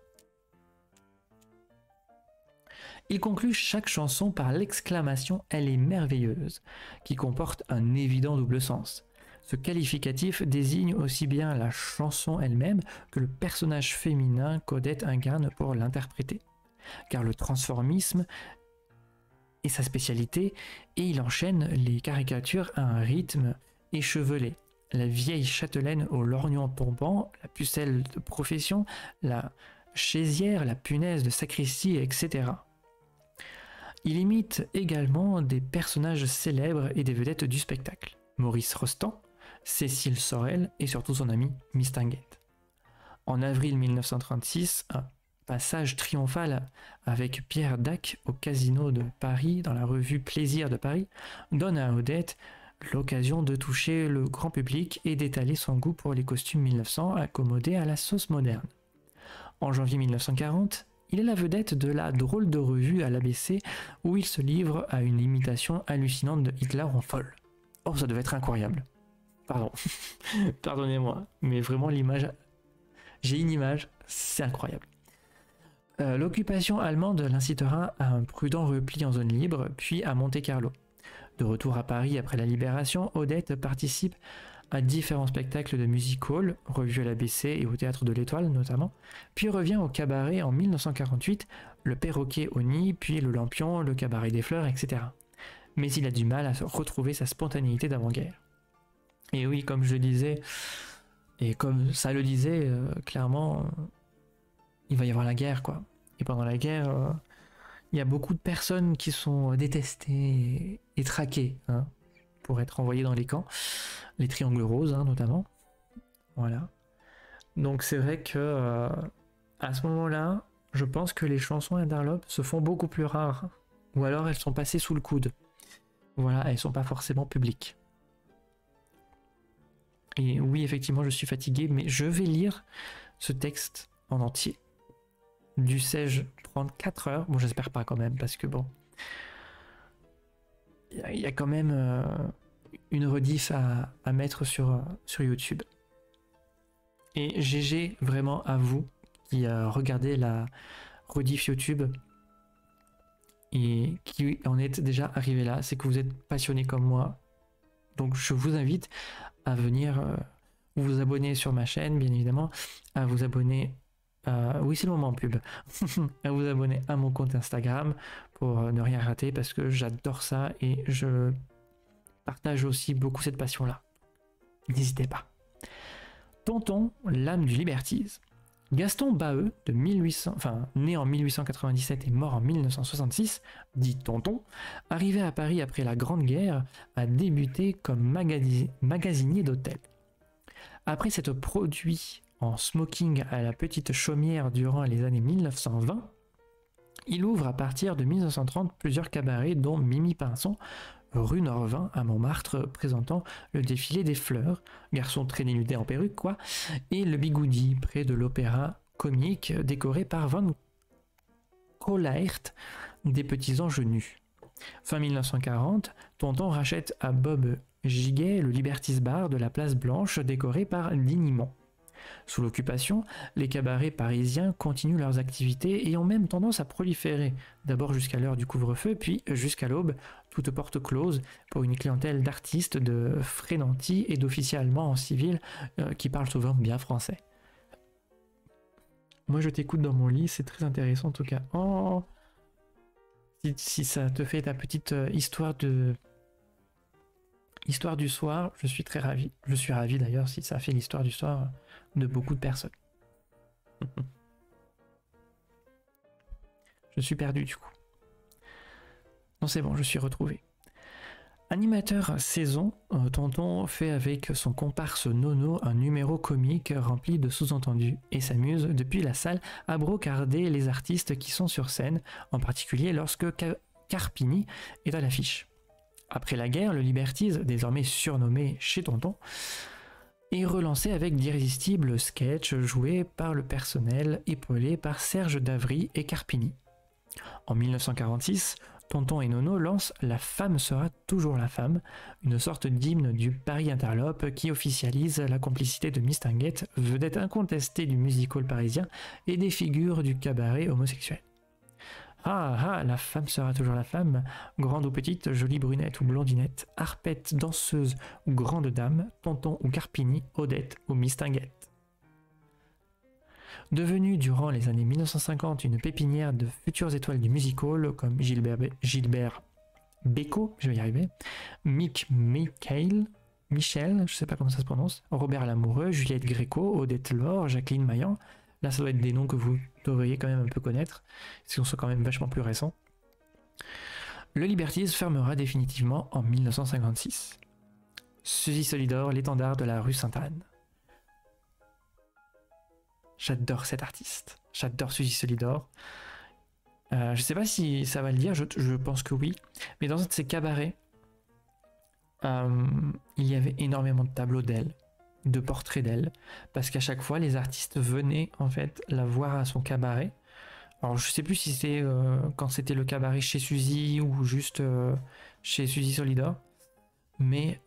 Il conclut chaque chanson par l'exclamation « Elle est merveilleuse » qui comporte un évident double sens. Ce qualificatif désigne aussi bien la chanson elle-même que le personnage féminin qu'Odette incarne pour l'interpréter. Car le transformisme est sa spécialité et il enchaîne les caricatures à un rythme échevelé. La vieille châtelaine au lorgnon tombant, la pucelle de profession, la chaisière, la punaise de sacristie, etc. Il imite également des personnages célèbres et des vedettes du spectacle. Maurice Rostand, Cécile Sorel et surtout son ami Mistinguett. En avril 1936, un passage triomphal avec Pierre Dac au Casino de Paris dans la revue Plaisir de Paris donne à Odette l'occasion de toucher le grand public et d'étaler son goût pour les costumes 1900 accommodés à la sauce moderne. En janvier 1940, il est la vedette de la drôle de revue à l'ABC où il se livre à une imitation hallucinante de Hitler en folle. Oh, ça devait être incroyable. Pardon, pardonnez-moi, mais vraiment l'image, j'ai une image, c'est incroyable. L'occupation allemande l'incitera à un prudent repli en zone libre, puis à Monte-Carlo. De retour à Paris après la Libération, Odette participe à différents spectacles de music hall, revus à l'ABC et au Théâtre de l'Étoile notamment, puis revient au cabaret en 1948, le Perroquet au Nid, puis le Lampion, le Cabaret des Fleurs, etc. Mais il a du mal à retrouver sa spontanéité d'avant-guerre. Et oui, comme je le disais, et comme ça le disait, clairement, il va y avoir la guerre, quoi. Et pendant la guerre, il y a beaucoup de personnes qui sont détestées et traquées, hein, pour être envoyées dans les camps. Les triangles roses, hein, notamment. Voilà. Donc c'est vrai que à ce moment-là, je pense que les chansons interlopes se font beaucoup plus rares. Ou alors elles sont passées sous le coude. Voilà, elles sont pas forcément publiques. Et oui, effectivement, je suis fatigué, mais je vais lire ce texte en entier. Dussé-je prendre 4 heures? Bon, j'espère pas quand même, parce que bon... Il y a quand même une rediff à mettre sur YouTube. Et GG vraiment à vous qui regardez la rediff YouTube et qui en êtes déjà arrivé là, c'est que vous êtes passionné comme moi. Donc je vous invite à venir vous abonner sur ma chaîne, bien évidemment, à vous abonner, oui c'est le moment en pub, à vous abonner à mon compte Instagram pour ne rien rater parce que j'adore ça et je partage aussi beaucoup cette passion-là. N'hésitez pas. Tonton, l'âme du Liberties. Gaston Baheu, né en 1897 et mort en 1966, dit Tonton, arrivé à Paris après la Grande Guerre, a débuté comme magasinier d'hôtel. Après s'être produit en smoking à la Petite Chaumière durant les années 1920, il ouvre à partir de 1930 plusieurs cabarets dont Mimi Pinson, rue Norvin à Montmartre, présentant le défilé des fleurs, garçon très dénudé en perruque quoi, et le Bigoudi près de l'opéra comique décoré par Van Collaert, des petits anges nus. Fin 1940, Tonton rachète à Bob Giguet le Liberty's Bar de la Place Blanche décoré par Liniment. Sous l'occupation, les cabarets parisiens continuent leurs activités et ont même tendance à proliférer, d'abord jusqu'à l'heure du couvre-feu, puis jusqu'à l'aube, toutes portes closes, pour une clientèle d'artistes, de frais nantis et d'officiers allemands en civil qui parlent souvent bien français. Moi je t'écoute dans mon lit, c'est très intéressant en tout cas. Oh, si ça te fait ta petite histoire du soir, je suis très ravi. Je suis ravi d'ailleurs si ça fait l'histoire du soir de beaucoup de personnes. Je suis perdu du coup. Non, c'est bon, je suis retrouvé. Animateur saison, Tonton fait avec son comparse Nono un numéro comique rempli de sous-entendus et s'amuse depuis la salle à brocarder les artistes qui sont sur scène, en particulier lorsque Carpini est à l'affiche. Après la guerre, le Liberty's, désormais surnommé chez Tonton, est relancé avec d'irrésistibles sketchs joués par le personnel épaulé par Serge Davry et Carpini. En 1946, Tonton et Nono lancent La femme sera toujours la femme, une sorte d'hymne du Paris Interlope qui officialise la complicité de Mistinguett, vedette incontestée du music-hall parisien et des figures du cabaret homosexuel. Ah, la femme sera toujours la femme, grande ou petite, jolie brunette ou blondinette, harpette, danseuse ou grande dame, Tonton ou Carpini, Odette ou Mistinguett. Devenue durant les années 1950 une pépinière de futures étoiles du music-hall comme Gilbert Bécaud, je vais y arriver, Michel, je sais pas comment ça se prononce, Robert Lamoureux, Juliette Gréco, Odette Laure, Jacqueline Maillan. Là, ça doit être des noms que vous devriez quand même un peu connaître, si on sont quand même vachement plus récents. Le Liberty's fermera définitivement en 1956. Suzy Solidor, l'étendard de la rue Sainte-Anne. J'adore cet artiste. J'adore Suzy Solidor. Je sais pas si ça va le dire, je pense que oui. Mais dans un de ses cabarets, il y avait énormément de tableaux d'elle, de portraits d'elle, parce qu'à chaque fois les artistes venaient en fait la voir à son cabaret. Alors je sais plus si c'était quand c'était le cabaret chez Suzy ou juste chez Suzy Solidor, mais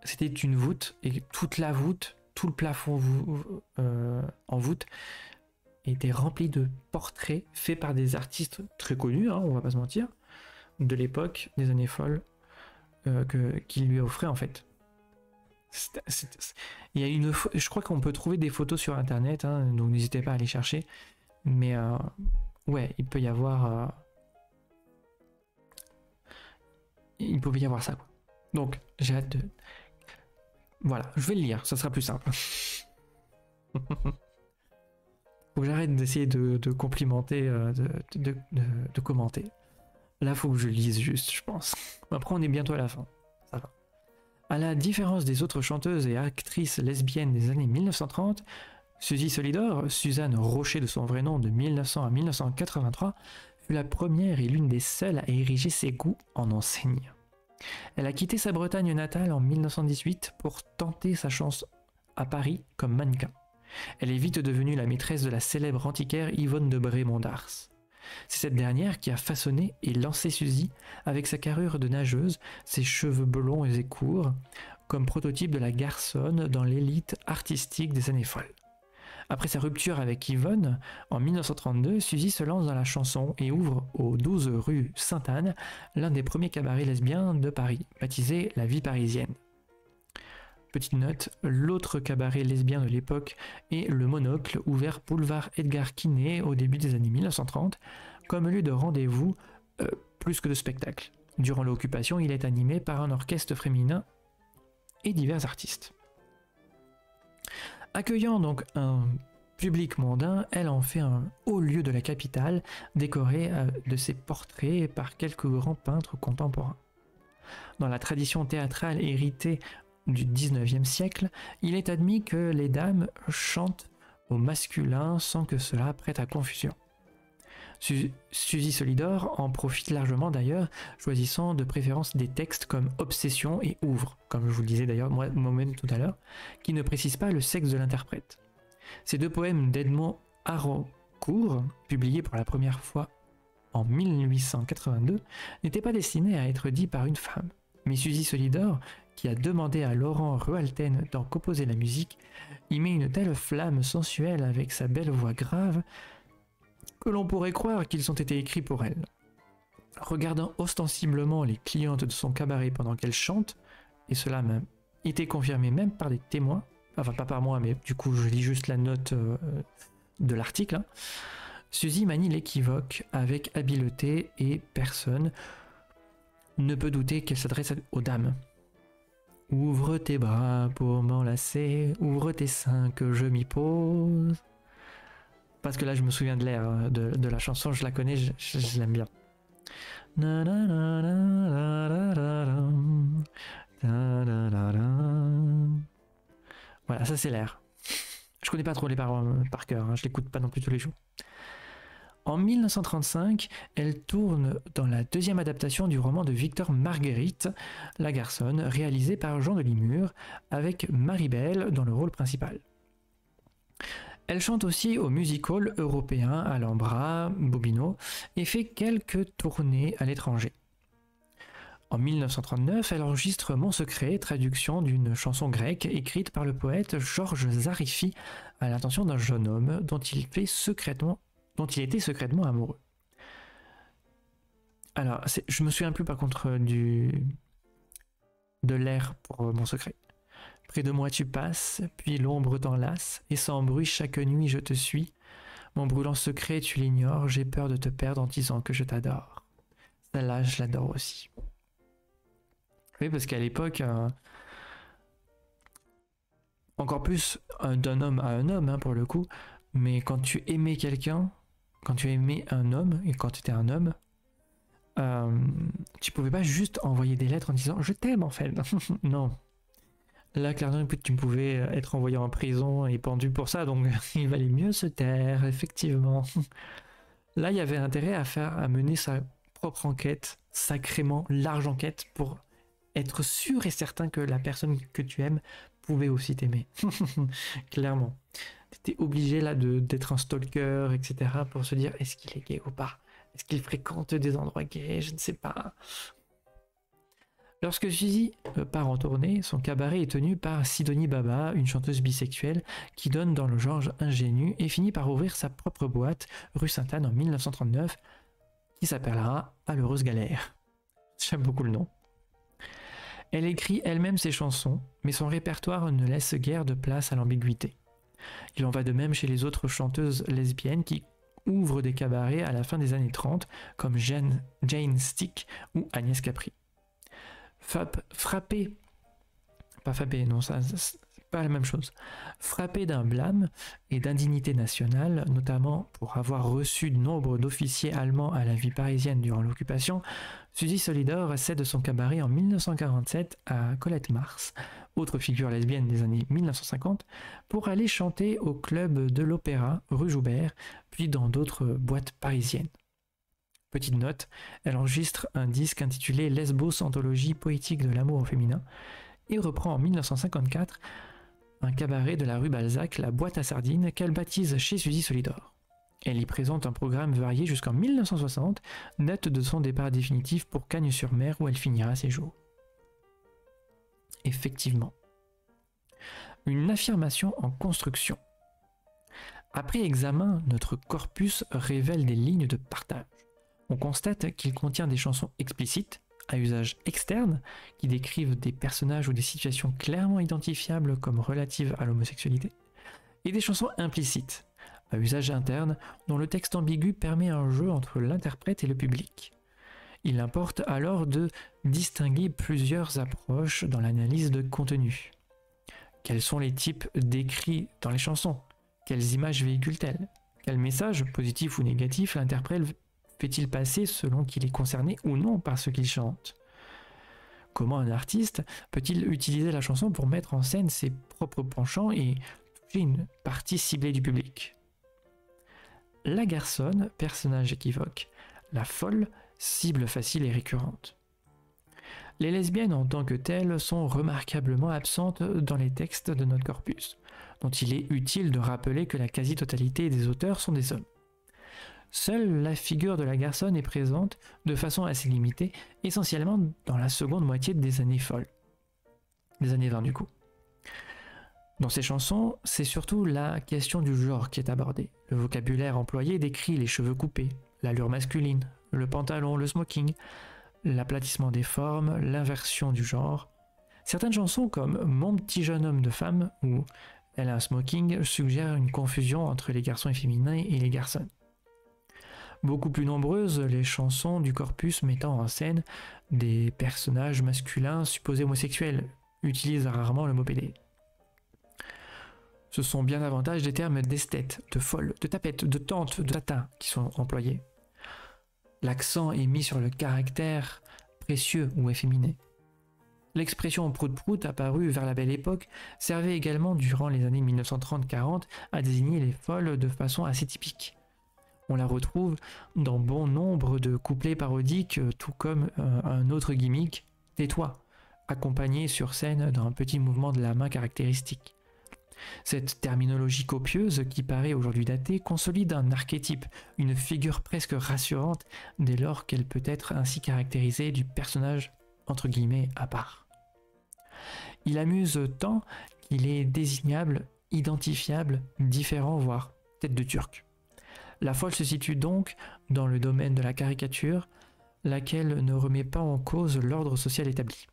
c'était une voûte et toute la voûte, tout le plafond en voûte était rempli de portraits faits par des artistes très connus, hein, on va pas se mentir, de l'époque des années folles qu'il lui offrait en fait. Il y a je crois qu'on peut trouver des photos sur internet, hein, donc n'hésitez pas à aller chercher. Mais ouais, il peut y avoir ça quoi. Donc j'ai hâte de... Voilà, je vais le lire, ça sera plus simple. Faut que j'arrête d'essayer de complimenter, de commenter. Là, faut que je lise juste, je pense. Après, on est bientôt à la fin. Ça va. À la différence des autres chanteuses et actrices lesbiennes des années 1930, Suzy Solidor, Suzanne Rocher de son vrai nom de 1900 à 1983, fut la première et l'une des seules à ériger ses goûts en enseigne. Elle a quitté sa Bretagne natale en 1918 pour tenter sa chance à Paris comme mannequin. Elle est vite devenue la maîtresse de la célèbre antiquaire Yvonne de Brémond d'Ars. C'est cette dernière qui a façonné et lancé Suzy avec sa carrure de nageuse, ses cheveux blonds et courts, comme prototype de la garçonne dans l'élite artistique des années folles. Après sa rupture avec Yvonne, en 1932, Suzy se lance dans la chanson et ouvre au 12 rue Sainte-Anne l'un des premiers cabarets lesbiens de Paris, baptisé La Vie Parisienne. Petite note, l'autre cabaret lesbien de l'époque est le Monocle, ouvert boulevard Edgar Quinet au début des années 1930, comme lieu de rendez-vous plus que de spectacle. Durant l'occupation, il est animé par un orchestre féminin et divers artistes. Accueillant donc un public mondain, elle en fait un haut lieu de la capitale, décoré de ses portraits par quelques grands peintres contemporains. Dans la tradition théâtrale héritée du XIXe siècle, il est admis que les dames chantent au masculin sans que cela prête à confusion. Suzy Solidor en profite largement d'ailleurs, choisissant de préférence des textes comme Obsession et Ouvre, comme je vous le disais d'ailleurs moi-même tout à l'heure, qui ne précisent pas le sexe de l'interprète. Ces deux poèmes d'Edmond Haraucourt, publiés pour la première fois en 1882, n'étaient pas destinés à être dits par une femme. Mais Suzy Solidor, qui a demandé à Laurent Rualten d'en composer la musique, y met une telle flamme sensuelle avec sa belle voix grave que l'on pourrait croire qu'ils ont été écrits pour elle. Regardant ostensiblement les clientes de son cabaret pendant qu'elle chante, et cela m'a été confirmé même par des témoins, enfin pas par moi, mais du coup je lis juste la note de l'article, hein. Suzy manie l'équivoque avec habileté et personne ne peut douter qu'elle s'adresse aux dames. Ouvre tes bras pour m'enlacer, ouvre tes seins que je m'y pose. Parce que là je me souviens de l'air de la chanson, je la connais, je l'aime bien. Voilà, ça c'est l'air. Je connais pas trop les paroles par cœur, hein, je l'écoute pas non plus tous les jours. En 1935, elle tourne dans la deuxième adaptation du roman de Victor Marguerite, La Garçonne, réalisé par Jean de Limur, avec Marie-Belle dans le rôle principal. Elle chante aussi au music-hall européen Alhambra, Bobino, et fait quelques tournées à l'étranger. En 1939, elle enregistre Mon secret, traduction d'une chanson grecque écrite par le poète Georges Zarifi à l'intention d'un jeune homme dont il était secrètement amoureux. Alors, je me souviens plus par contre de l'air pour Mon secret. Près de moi tu passes, puis l'ombre t'enlace, et sans bruit chaque nuit je te suis. Mon brûlant secret tu l'ignores, j'ai peur de te perdre en disant que je t'adore. Celle-là, je l'adore aussi. Oui, parce qu'à l'époque, encore plus d'un homme à un homme, hein, pour le coup, mais quand tu aimais quelqu'un, quand tu aimais un homme, et quand tu étais un homme, tu pouvais pas juste envoyer des lettres en disant je t'aime en fait. Non. Là, clairement, tu pouvais être envoyé en prison et pendu pour ça, donc il valait mieux se taire, effectivement. Là, il y avait intérêt à mener sa propre enquête, sacrément large enquête, pour être sûr et certain que la personne que tu aimes pouvait aussi t'aimer. Clairement. Tu étais obligé là d'être un stalker, etc. pour se dire est-ce qu'il est gay ou pas? Est-ce qu'il fréquente des endroits gays? Je ne sais pas. Lorsque Suzy part en tournée, son cabaret est tenu par Sidonie Baba, une chanteuse bisexuelle qui donne dans le genre ingénu et finit par ouvrir sa propre boîte rue Sainte-Anne en 1939 qui s'appellera À l'heureuse galère. J'aime beaucoup le nom. Elle écrit elle-même ses chansons, mais son répertoire ne laisse guère de place à l'ambiguïté. Il en va de même chez les autres chanteuses lesbiennes qui ouvrent des cabarets à la fin des années 30 comme Jane Stick ou Agnès Capri. Frappé d'un blâme et d'indignité nationale, notamment pour avoir reçu nombre d'officiers allemands à la vie parisienne durant l'occupation, Suzy Solidor cède son cabaret en 1947 à Colette Mars, autre figure lesbienne des années 1950, pour aller chanter au club de l'Opéra, rue Joubert, puis dans d'autres boîtes parisiennes. Petite note, elle enregistre un disque intitulé Lesbos, anthologie poétique de l'amour au féminin, et reprend en 1954 un cabaret de la rue Balzac, la boîte à sardines, qu'elle baptise chez Suzy Solidor. Elle y présente un programme varié jusqu'en 1960, date de son départ définitif pour Cagnes-sur-Mer où elle finira ses jours. Effectivement. Une affirmation en construction. Après examen, notre corpus révèle des lignes de partage. On constate qu'il contient des chansons explicites, à usage externe, qui décrivent des personnages ou des situations clairement identifiables comme relatives à l'homosexualité, et des chansons implicites, à usage interne, dont le texte ambigu permet un jeu entre l'interprète et le public. Il importe alors de distinguer plusieurs approches dans l'analyse de contenu. Quels sont les types décrits dans les chansons? Quelles images véhicule-t-elle? Quel message, positif ou négatif, l'interprète fait-il passer selon qu'il est concerné ou non par ce qu'il chante? Comment un artiste peut-il utiliser la chanson pour mettre en scène ses propres penchants et toucher une partie ciblée du public? La garçonne, personnage équivoque. La folle, cible facile et récurrente. Les lesbiennes en tant que telles sont remarquablement absentes dans les textes de notre corpus, dont il est utile de rappeler que la quasi-totalité des auteurs sont des hommes. Seule la figure de la garçonne est présente de façon assez limitée, essentiellement dans la seconde moitié des années folles. Des années 20 du coup. Dans ces chansons, c'est surtout la question du genre qui est abordée. Le vocabulaire employé décrit les cheveux coupés, l'allure masculine, le pantalon, le smoking, l'aplatissement des formes, l'inversion du genre. Certaines chansons comme Mon petit jeune homme de femme ou Elle a un smoking suggèrent une confusion entre les garçons féminins et les garçons. Beaucoup plus nombreuses, les chansons du corpus mettant en scène des personnages masculins supposés homosexuels utilisent rarement le mot PD. Ce sont bien davantage des termes d'esthète, de folle, de tapette, de tante, de tata qui sont employés. L'accent est mis sur le caractère précieux ou efféminé. L'expression prout-prout, apparue vers la Belle Époque, servait également durant les années 1930-40 à désigner les folles de façon assez typique. On la retrouve dans bon nombre de couplets parodiques, tout comme un autre gimmick, tais-toi, accompagné sur scène d'un petit mouvement de la main caractéristique. Cette terminologie copieuse, qui paraît aujourd'hui datée, consolide un archétype, une figure presque rassurante, dès lors qu'elle peut être ainsi caractérisée du personnage entre guillemets à part. Il amuse tant qu'il est désignable, identifiable, différent, voire tête de turc. La folle se situe donc dans le domaine de la caricature, laquelle ne remet pas en cause l'ordre social établi.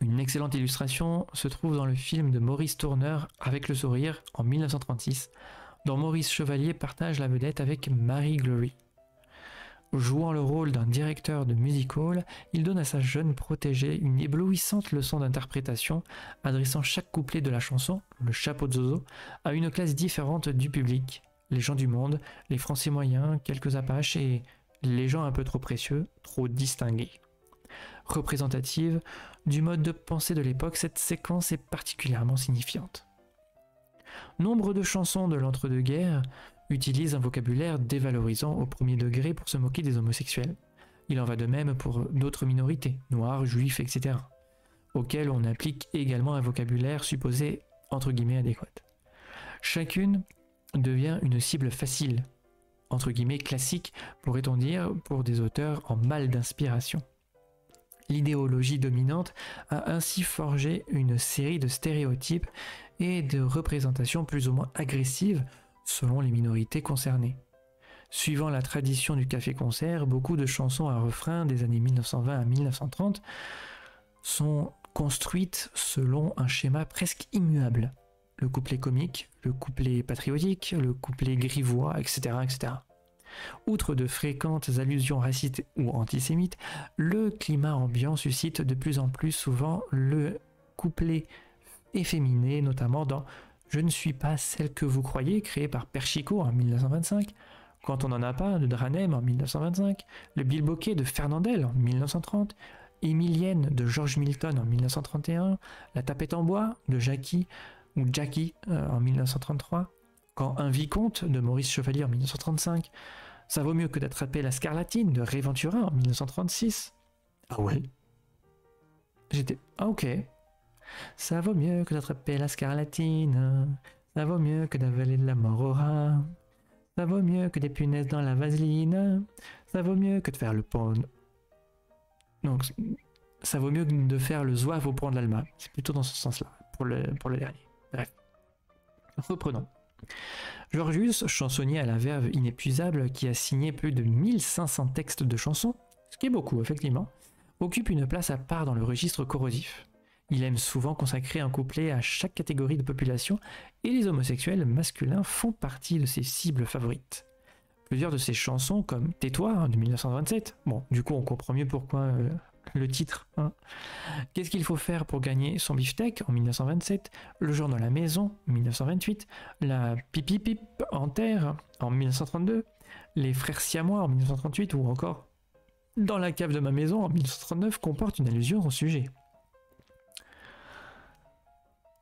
Une excellente illustration se trouve dans le film de Maurice Tourneur Avec le sourire en 1936, dont Maurice Chevalier partage la vedette avec Marie Glory. Jouant le rôle d'un directeur de music hall, il donne à sa jeune protégée une éblouissante leçon d'interprétation, adressant chaque couplet de la chanson, le chapeau de Zozo, à une classe différente du public, les gens du monde, les Français moyens, quelques Apaches et les gens un peu trop précieux, trop distingués. Représentative du mode de pensée de l'époque, cette séquence est particulièrement signifiante. Nombre de chansons de l'entre-deux-guerres utilisent un vocabulaire dévalorisant au premier degré pour se moquer des homosexuels. Il en va de même pour d'autres minorités, noirs, juifs, etc., auxquels on applique également un vocabulaire supposé entre guillemets adéquat. Chacune devient une cible facile, entre guillemets classique, pourrait-on dire, pour des auteurs en mal d'inspiration. L'idéologie dominante a ainsi forgé une série de stéréotypes et de représentations plus ou moins agressives selon les minorités concernées. Suivant la tradition du café-concert, beaucoup de chansons à refrain des années 1920 à 1930 sont construites selon un schéma presque immuable. Le couplet comique, le couplet patriotique, le couplet grivois, etc., etc. Outre de fréquentes allusions racistes ou antisémites, le climat ambiant suscite de plus en plus souvent le couplet efféminé, notamment dans « Je ne suis pas celle que vous croyez » créé par Perchico en 1925, « Quand on n'en a pas » de Dranem en 1925, le bilboquet de Fernandel en 1930, Émilienne de George Milton en 1931, La tapette en bois de Jackie ou Jackie en 1933, Quand un vicomte de Maurice Chevalier en 1935, Ça vaut mieux que d'attraper la scarlatine de Ray Ventura en 1936. Ah ouais? Ah ok. Ça vaut mieux que d'attraper la scarlatine, ça vaut mieux que d'avaler de la mort au rat, ça vaut mieux que des punaises dans la vaseline, ça vaut mieux que de faire le pont. Donc, ça vaut mieux que de faire le zouave au pont de l'Alma. C'est plutôt dans ce sens-là, pour le dernier. Bref. Reprenons. Georgius, chansonnier à la verve inépuisable qui a signé plus de 1500 textes de chansons, ce qui est beaucoup effectivement, occupe une place à part dans le registre corrosif. Il aime souvent consacrer un couplet à chaque catégorie de population et les homosexuels masculins font partie de ses cibles favorites. Plusieurs de ses chansons, comme Tais-toi de 1927, bon, du coup on comprend mieux pourquoi le titre. Hein. Qu'est-ce qu'il faut faire pour gagner son beefsteak en 1927, le jour dans la maison en 1928, la pipi pip en terre en 1932, les frères siamois en 1938 ou encore dans la cave de ma maison en 1939 comporte une allusion au sujet.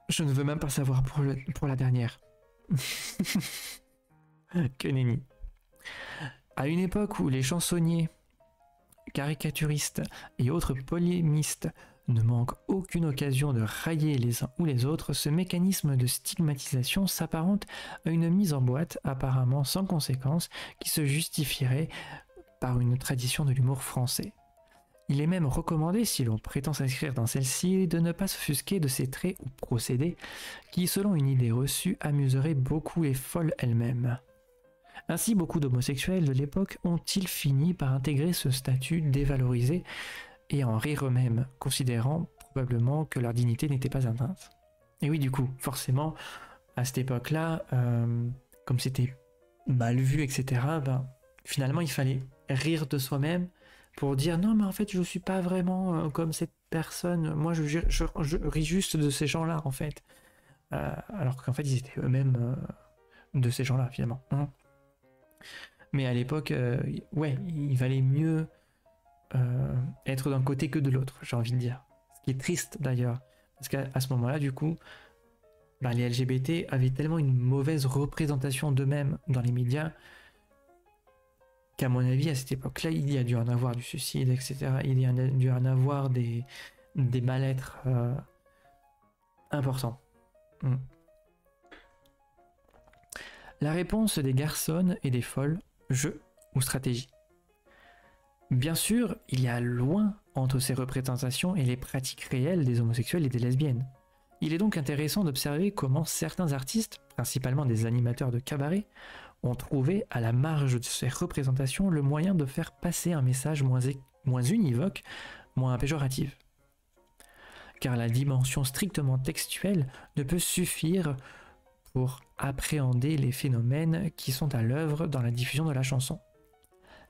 Je ne veux même pas savoir pour la dernière. Que nenni. À une époque où les chansonniers, caricaturistes et autres polémistes ne manquent aucune occasion de railler les uns ou les autres, ce mécanisme de stigmatisation s'apparente à une mise en boîte apparemment sans conséquence qui se justifierait par une tradition de l'humour français. Il est même recommandé, si l'on prétend s'inscrire dans celle-ci, de ne pas s'offusquer de ces traits ou procédés qui, selon une idée reçue, amuseraient beaucoup les folles elles-mêmes. Ainsi, beaucoup d'homosexuels de l'époque ont-ils fini par intégrer ce statut dévalorisé et en rire eux-mêmes, considérant probablement que leur dignité n'était pas atteinte. Et oui, du coup, forcément, à cette époque-là, comme c'était mal vu, etc., finalement, il fallait rire de soi-même pour dire non, mais en fait, je suis pas vraiment comme cette personne. Moi, je ris juste de ces gens-là, en fait. Alors qu'en fait, ils étaient eux-mêmes de ces gens-là, finalement. Hein. Mais à l'époque, ouais, il valait mieux être d'un côté que de l'autre, j'ai envie de dire. Ce qui est triste, d'ailleurs. Parce qu'à ce moment-là, du coup, les LGBT avaient tellement une mauvaise représentation d'eux-mêmes dans les médias qu'à mon avis, à cette époque-là, il y a dû en avoir du suicide, etc. Il y a dû en avoir des mal-être importants. La réponse des garçons et des folles, jeu ou stratégie. Bien sûr, il y a loin entre ces représentations et les pratiques réelles des homosexuels et des lesbiennes. Il est donc intéressant d'observer comment certains artistes, principalement des animateurs de cabaret, ont trouvé à la marge de ces représentations le moyen de faire passer un message moins univoque, moins péjoratif. Car la dimension strictement textuelle ne peut suffire pour appréhender les phénomènes qui sont à l'œuvre dans la diffusion de la chanson.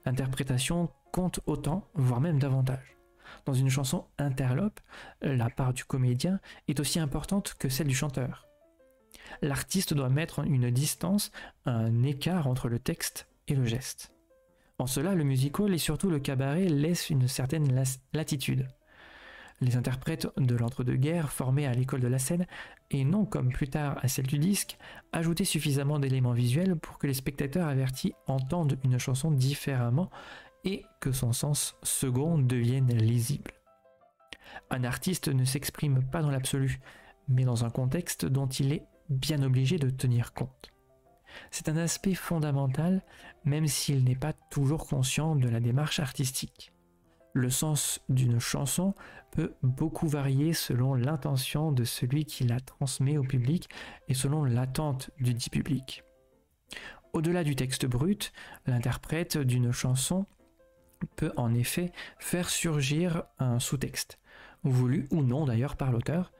L'interprétation compte autant, voire même davantage. Dans une chanson interlope, la part du comédien est aussi importante que celle du chanteur. L'artiste doit mettre une distance, un écart entre le texte et le geste. En cela, le musical et surtout le cabaret laissent une certaine latitude. Les interprètes de l'entre-deux-guerres formés à l'école de la scène, et non comme plus tard à celle du disque, ajoutaient suffisamment d'éléments visuels pour que les spectateurs avertis entendent une chanson différemment et que son sens second devienne lisible. Un artiste ne s'exprime pas dans l'absolu, mais dans un contexte dont il est bien obligé de tenir compte. C'est un aspect fondamental, même s'il n'est pas toujours conscient de la démarche artistique. Le sens d'une chanson peut beaucoup varier selon l'intention de celui qui la transmet au public et selon l'attente du dit public. Au-delà du texte brut, l'interprète d'une chanson peut en effet faire surgir un sous-texte, voulu ou non d'ailleurs par l'auteur,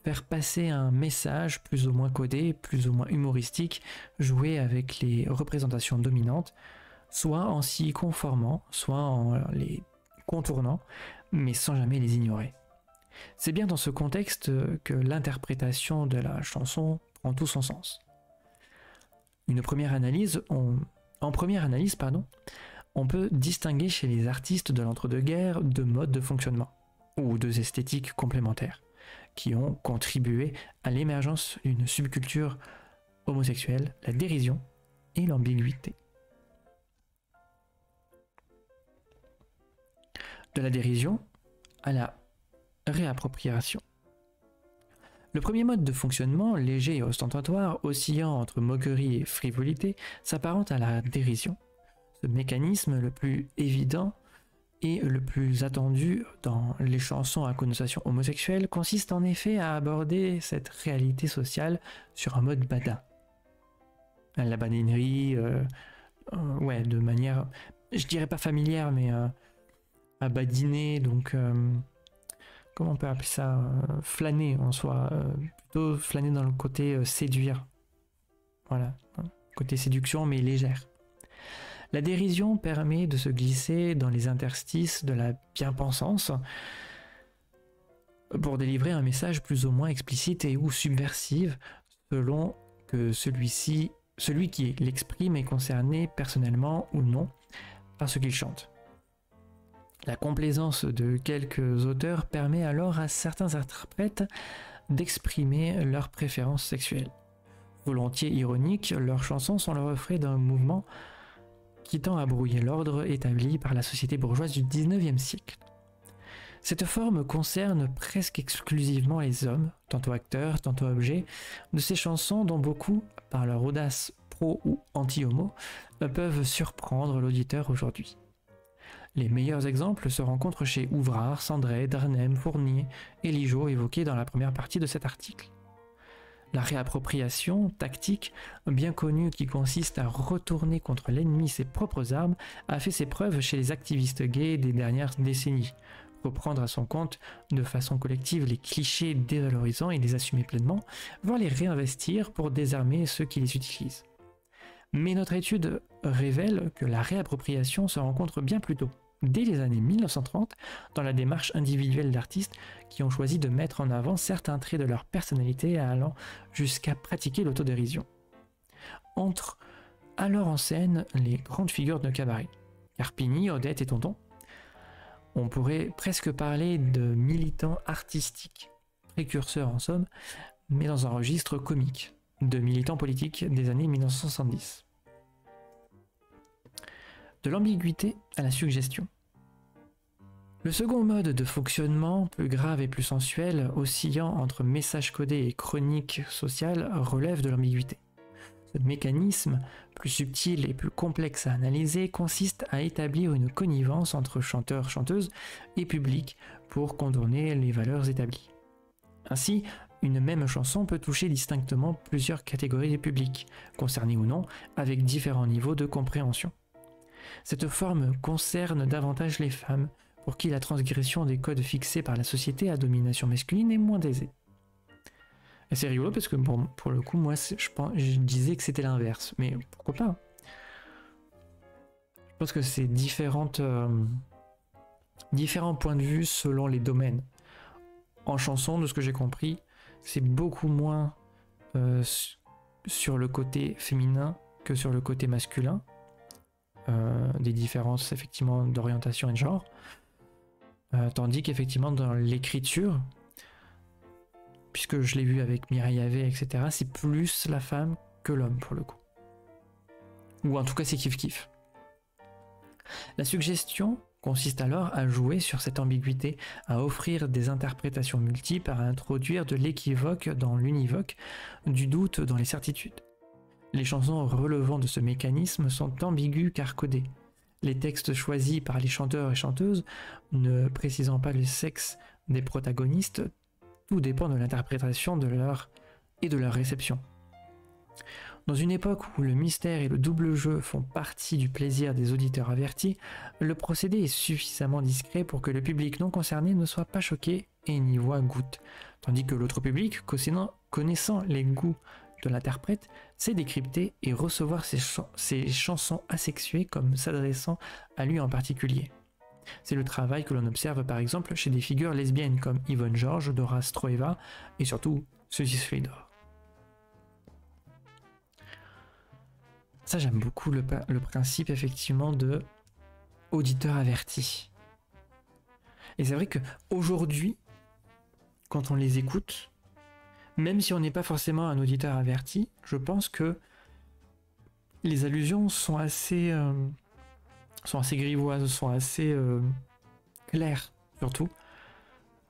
faire passer un message plus ou moins codé, plus ou moins humoristique, jouer avec les représentations dominantes, soit en s'y conformant, soit en les contournant, mais sans jamais les ignorer. C'est bien dans ce contexte que l'interprétation de la chanson prend tout son sens. En première analyse, on peut distinguer chez les artistes de l'entre-deux-guerres deux modes de fonctionnement, ou deux esthétiques complémentaires, qui ont contribué à l'émergence d'une subculture homosexuelle, la dérision et l'ambiguïté. De la dérision à la réappropriation. Le premier mode de fonctionnement, léger et ostentatoire, oscillant entre moquerie et frivolité, s'apparente à la dérision. Ce mécanisme le plus évident et le plus attendu dans les chansons à connotation homosexuelle consiste en effet à aborder cette réalité sociale sur un mode badin. La badinerie, de manière, je dirais pas familière, mais à badiner, donc comment on peut appeler ça, flâner en soi, plutôt flâner dans le côté séduire. Voilà, côté séduction mais légère. La dérision permet de se glisser dans les interstices de la bien-pensance pour délivrer un message plus ou moins explicite et ou subversif selon que celui qui l'exprime est concerné personnellement ou non par ce qu'il chante. La complaisance de quelques auteurs permet alors à certains interprètes d'exprimer leurs préférences sexuelles. Volontiers ironiques, leurs chansons sont le reflet d'un mouvement qui tend à brouiller l'ordre établi par la société bourgeoise du XIXe siècle. Cette forme concerne presque exclusivement les hommes, tantôt acteurs, tantôt objets, de ces chansons dont beaucoup, par leur audace pro ou anti-homo, peuvent surprendre l'auditeur aujourd'hui. Les meilleurs exemples se rencontrent chez Ouvrard, Sandret, Darnem, Fournier et Ligeot évoqués dans la première partie de cet article. La réappropriation tactique, bien connue qui consiste à retourner contre l'ennemi ses propres armes, a fait ses preuves chez les activistes gays des dernières décennies. Reprendre à son compte de façon collective les clichés dévalorisants et les assumer pleinement, voire les réinvestir pour désarmer ceux qui les utilisent. Mais notre étude révèle que la réappropriation se rencontre bien plus tôt, dès les années 1930, dans la démarche individuelle d'artistes qui ont choisi de mettre en avant certains traits de leur personnalité allant jusqu'à pratiquer l'autodérision. Entrent alors en scène les grandes figures de cabaret, Carpini, Odette et Tonton. On pourrait presque parler de militants artistiques, précurseurs en somme, mais dans un registre comique, de militants politiques des années 1970. De l'ambiguïté à la suggestion. Le second mode de fonctionnement, plus grave et plus sensuel, oscillant entre message codé et chronique sociale, relève de l'ambiguïté. Ce mécanisme, plus subtil et plus complexe à analyser, consiste à établir une connivence entre chanteurs-chanteuses et public pour contourner les valeurs établies. Ainsi, une même chanson peut toucher distinctement plusieurs catégories de publics, concernés ou non, avec différents niveaux de compréhension. Cette forme concerne davantage les femmes, pour qui la transgression des codes fixés par la société à domination masculine est moins aisée. Et c'est rigolo parce que bon, pour le coup, moi, je disais que c'était l'inverse, mais pourquoi pas? Je pense que c'est différents points de vue selon les domaines. En chanson, de ce que j'ai compris, c'est beaucoup moins sur le côté féminin que sur le côté masculin. Des différences effectivement d'orientation et de genre. Tandis qu'effectivement dans l'écriture, puisque je l'ai vu avec Mireille Havet, etc., c'est plus la femme que l'homme pour le coup. Ou en tout cas c'est kiff-kiff. La suggestion consiste alors à jouer sur cette ambiguïté, à offrir des interprétations multiples, à introduire de l'équivoque dans l'univoque, du doute dans les certitudes. Les chansons relevant de ce mécanisme sont ambiguës car codées. Les textes choisis par les chanteurs et chanteuses, ne précisant pas le sexe des protagonistes, tout dépend de l'interprétation de leur réception. Dans une époque où le mystère et le double jeu font partie du plaisir des auditeurs avertis, le procédé est suffisamment discret pour que le public non concerné ne soit pas choqué et n'y voit goutte, tandis que l'autre public, connaissant les goûts de l'interprète, sait décrypter et recevoir ses chansons asexuées comme s'adressant à lui en particulier. C'est le travail que l'on observe par exemple chez des figures lesbiennes comme Yvonne Georges, Dora Stroeva et surtout Suzy Slidor. Ça, j'aime beaucoup le principe effectivement de auditeur averti. Et c'est vrai qu'aujourd'hui, quand on les écoute, même si on n'est pas forcément un auditeur averti, je pense que les allusions sont assez grivoises, sont assez claires surtout.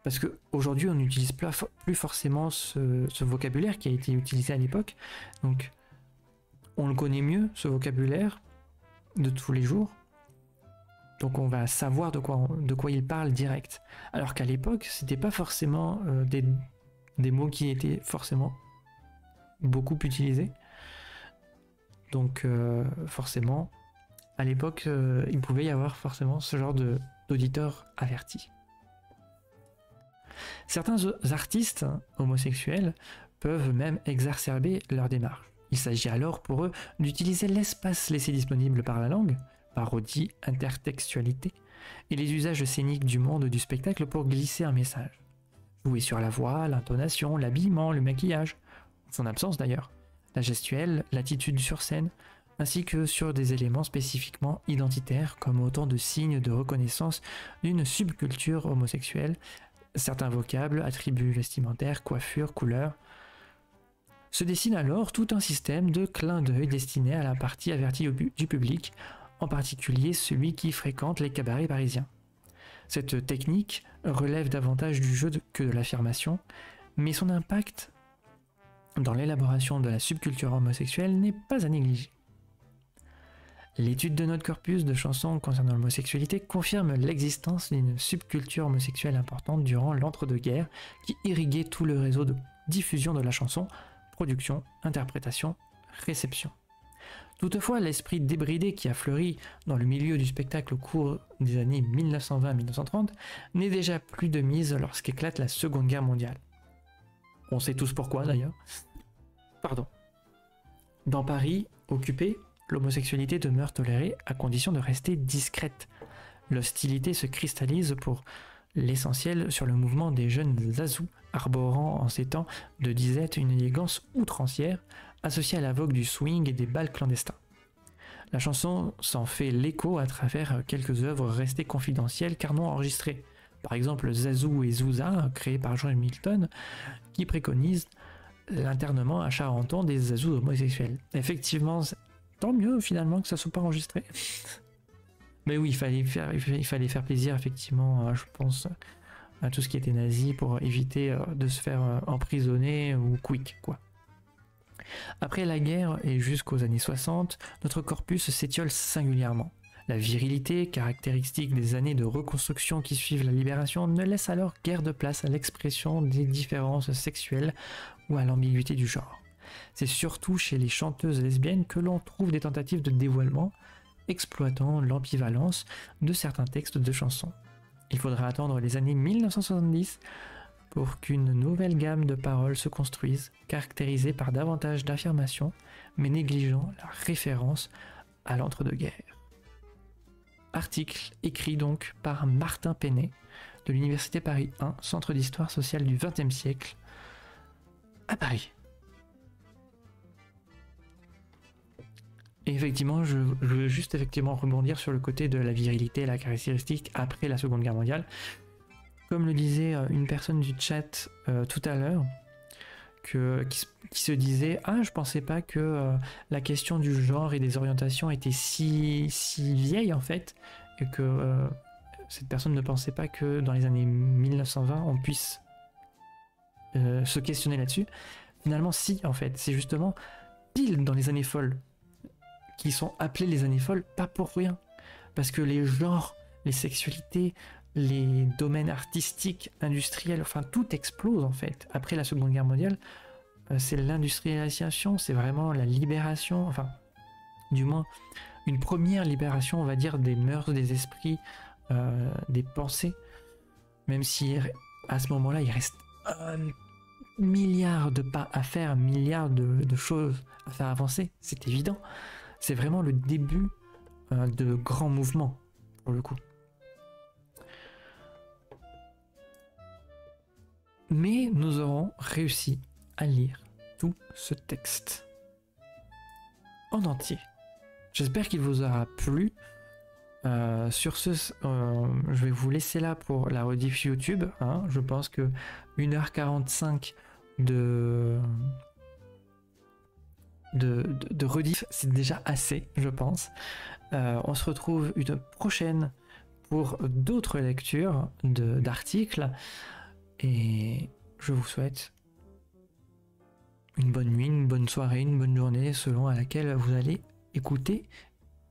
Parce qu'aujourd'hui, on n'utilise plus forcément ce vocabulaire qui a été utilisé à l'époque. Donc, on le connaît mieux, ce vocabulaire, de tous les jours. Donc, on va savoir de quoi il parle direct. Alors qu'à l'époque, c'était pas forcément des mots qui étaient forcément beaucoup utilisés. Donc, forcément, à l'époque, il pouvait y avoir forcément ce genre d'auditeur averti. Certains artistes homosexuels peuvent même exacerber leur démarche. Il s'agit alors pour eux d'utiliser l'espace laissé disponible par la langue, parodie, intertextualité, et les usages scéniques du monde du spectacle pour glisser un message. Jouer sur la voix, l'intonation, l'habillement, le maquillage, son absence d'ailleurs, la gestuelle, l'attitude sur scène, ainsi que sur des éléments spécifiquement identitaires comme autant de signes de reconnaissance d'une subculture homosexuelle, certains vocables, attributs vestimentaires, coiffures, couleurs. Se dessine alors tout un système de clins d'œil destiné à la partie avertie du public, en particulier celui qui fréquente les cabarets parisiens. Cette technique relève davantage du jeu que de l'affirmation, mais son impact dans l'élaboration de la subculture homosexuelle n'est pas à négliger. L'étude de notre corpus de chansons concernant l'homosexualité confirme l'existence d'une subculture homosexuelle importante durant l'entre-deux-guerres qui irriguait tout le réseau de diffusion de la chanson, production, interprétation, réception. Toutefois, l'esprit débridé qui a fleuri dans le milieu du spectacle au cours des années 1920-1930 n'est déjà plus de mise lorsqu'éclate la Seconde Guerre mondiale. On sait tous pourquoi d'ailleurs. Pardon. Dans Paris, occupé, l'homosexualité demeure tolérée à condition de rester discrète. L'hostilité se cristallise pour l'essentiel sur le mouvement des jeunes zazous, arborant en ces temps de disette une élégance outrancière, associée à la vogue du swing et des bals clandestins. La chanson s'en fait l'écho à travers quelques œuvres restées confidentielles car non enregistrées. Par exemple Zazou et Zouza, créé par John Milton, qui préconise l'internement à Charenton des zazous homosexuels. Effectivement, tant mieux finalement que ça soit pas enregistré. Mais oui, il fallait faire plaisir effectivement, je pense, à tout ce qui était nazi pour éviter de se faire emprisonner ou quick, quoi. Après la guerre et jusqu'aux années 60, notre corpus s'étiole singulièrement. La virilité, caractéristique des années de reconstruction qui suivent la libération, ne laisse alors guère de place à l'expression des différences sexuelles ou à l'ambiguïté du genre. C'est surtout chez les chanteuses lesbiennes que l'on trouve des tentatives de dévoilement, exploitant l'ambivalence de certains textes de chansons. Il faudra attendre les années 1970 pour qu'une nouvelle gamme de paroles se construise, caractérisée par davantage d'affirmations, mais négligeant la référence à l'entre-deux-guerres. Article écrit donc par Martin Penet, de l'Université Paris 1, Centre d'Histoire sociale du XXe siècle, à Paris. Et effectivement, je veux juste rebondir sur le côté de la virilité et la caractéristique après la Seconde Guerre mondiale. Comme le disait une personne du chat tout à l'heure, qui se disait « Ah, je pensais pas que la question du genre et des orientations était si vieille en fait, et que cette personne ne pensait pas que dans les années 1920 on puisse se questionner là-dessus. » Finalement, si, en fait, c'est justement pile dans les années folles, qui sont appelées les années folles, pas pour rien. Parce que les genres, les sexualités, les domaines artistiques, industriels, enfin tout explose en fait. Après la Seconde Guerre mondiale, c'est l'industrialisation, c'est vraiment la libération, enfin du moins une première libération, on va dire, des mœurs, des esprits, des pensées. Même si à ce moment-là, il reste un milliard de pas à faire, un milliard de choses à faire avancer, c'est évident. C'est vraiment le début de grands mouvements, pour le coup. Mais nous aurons réussi à lire tout ce texte en entier. J'espère qu'il vous aura plu. Sur ce, je vais vous laisser là pour la rediff YouTube. Hein. Je pense que 1h45 de rediff, c'est déjà assez, je pense. On se retrouve une prochaine pour d'autres lectures d'articles. Et je vous souhaite une bonne nuit, une bonne soirée, une bonne journée, selon à laquelle vous allez écouter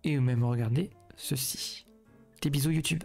et même regarder ceci. Des bisous YouTube.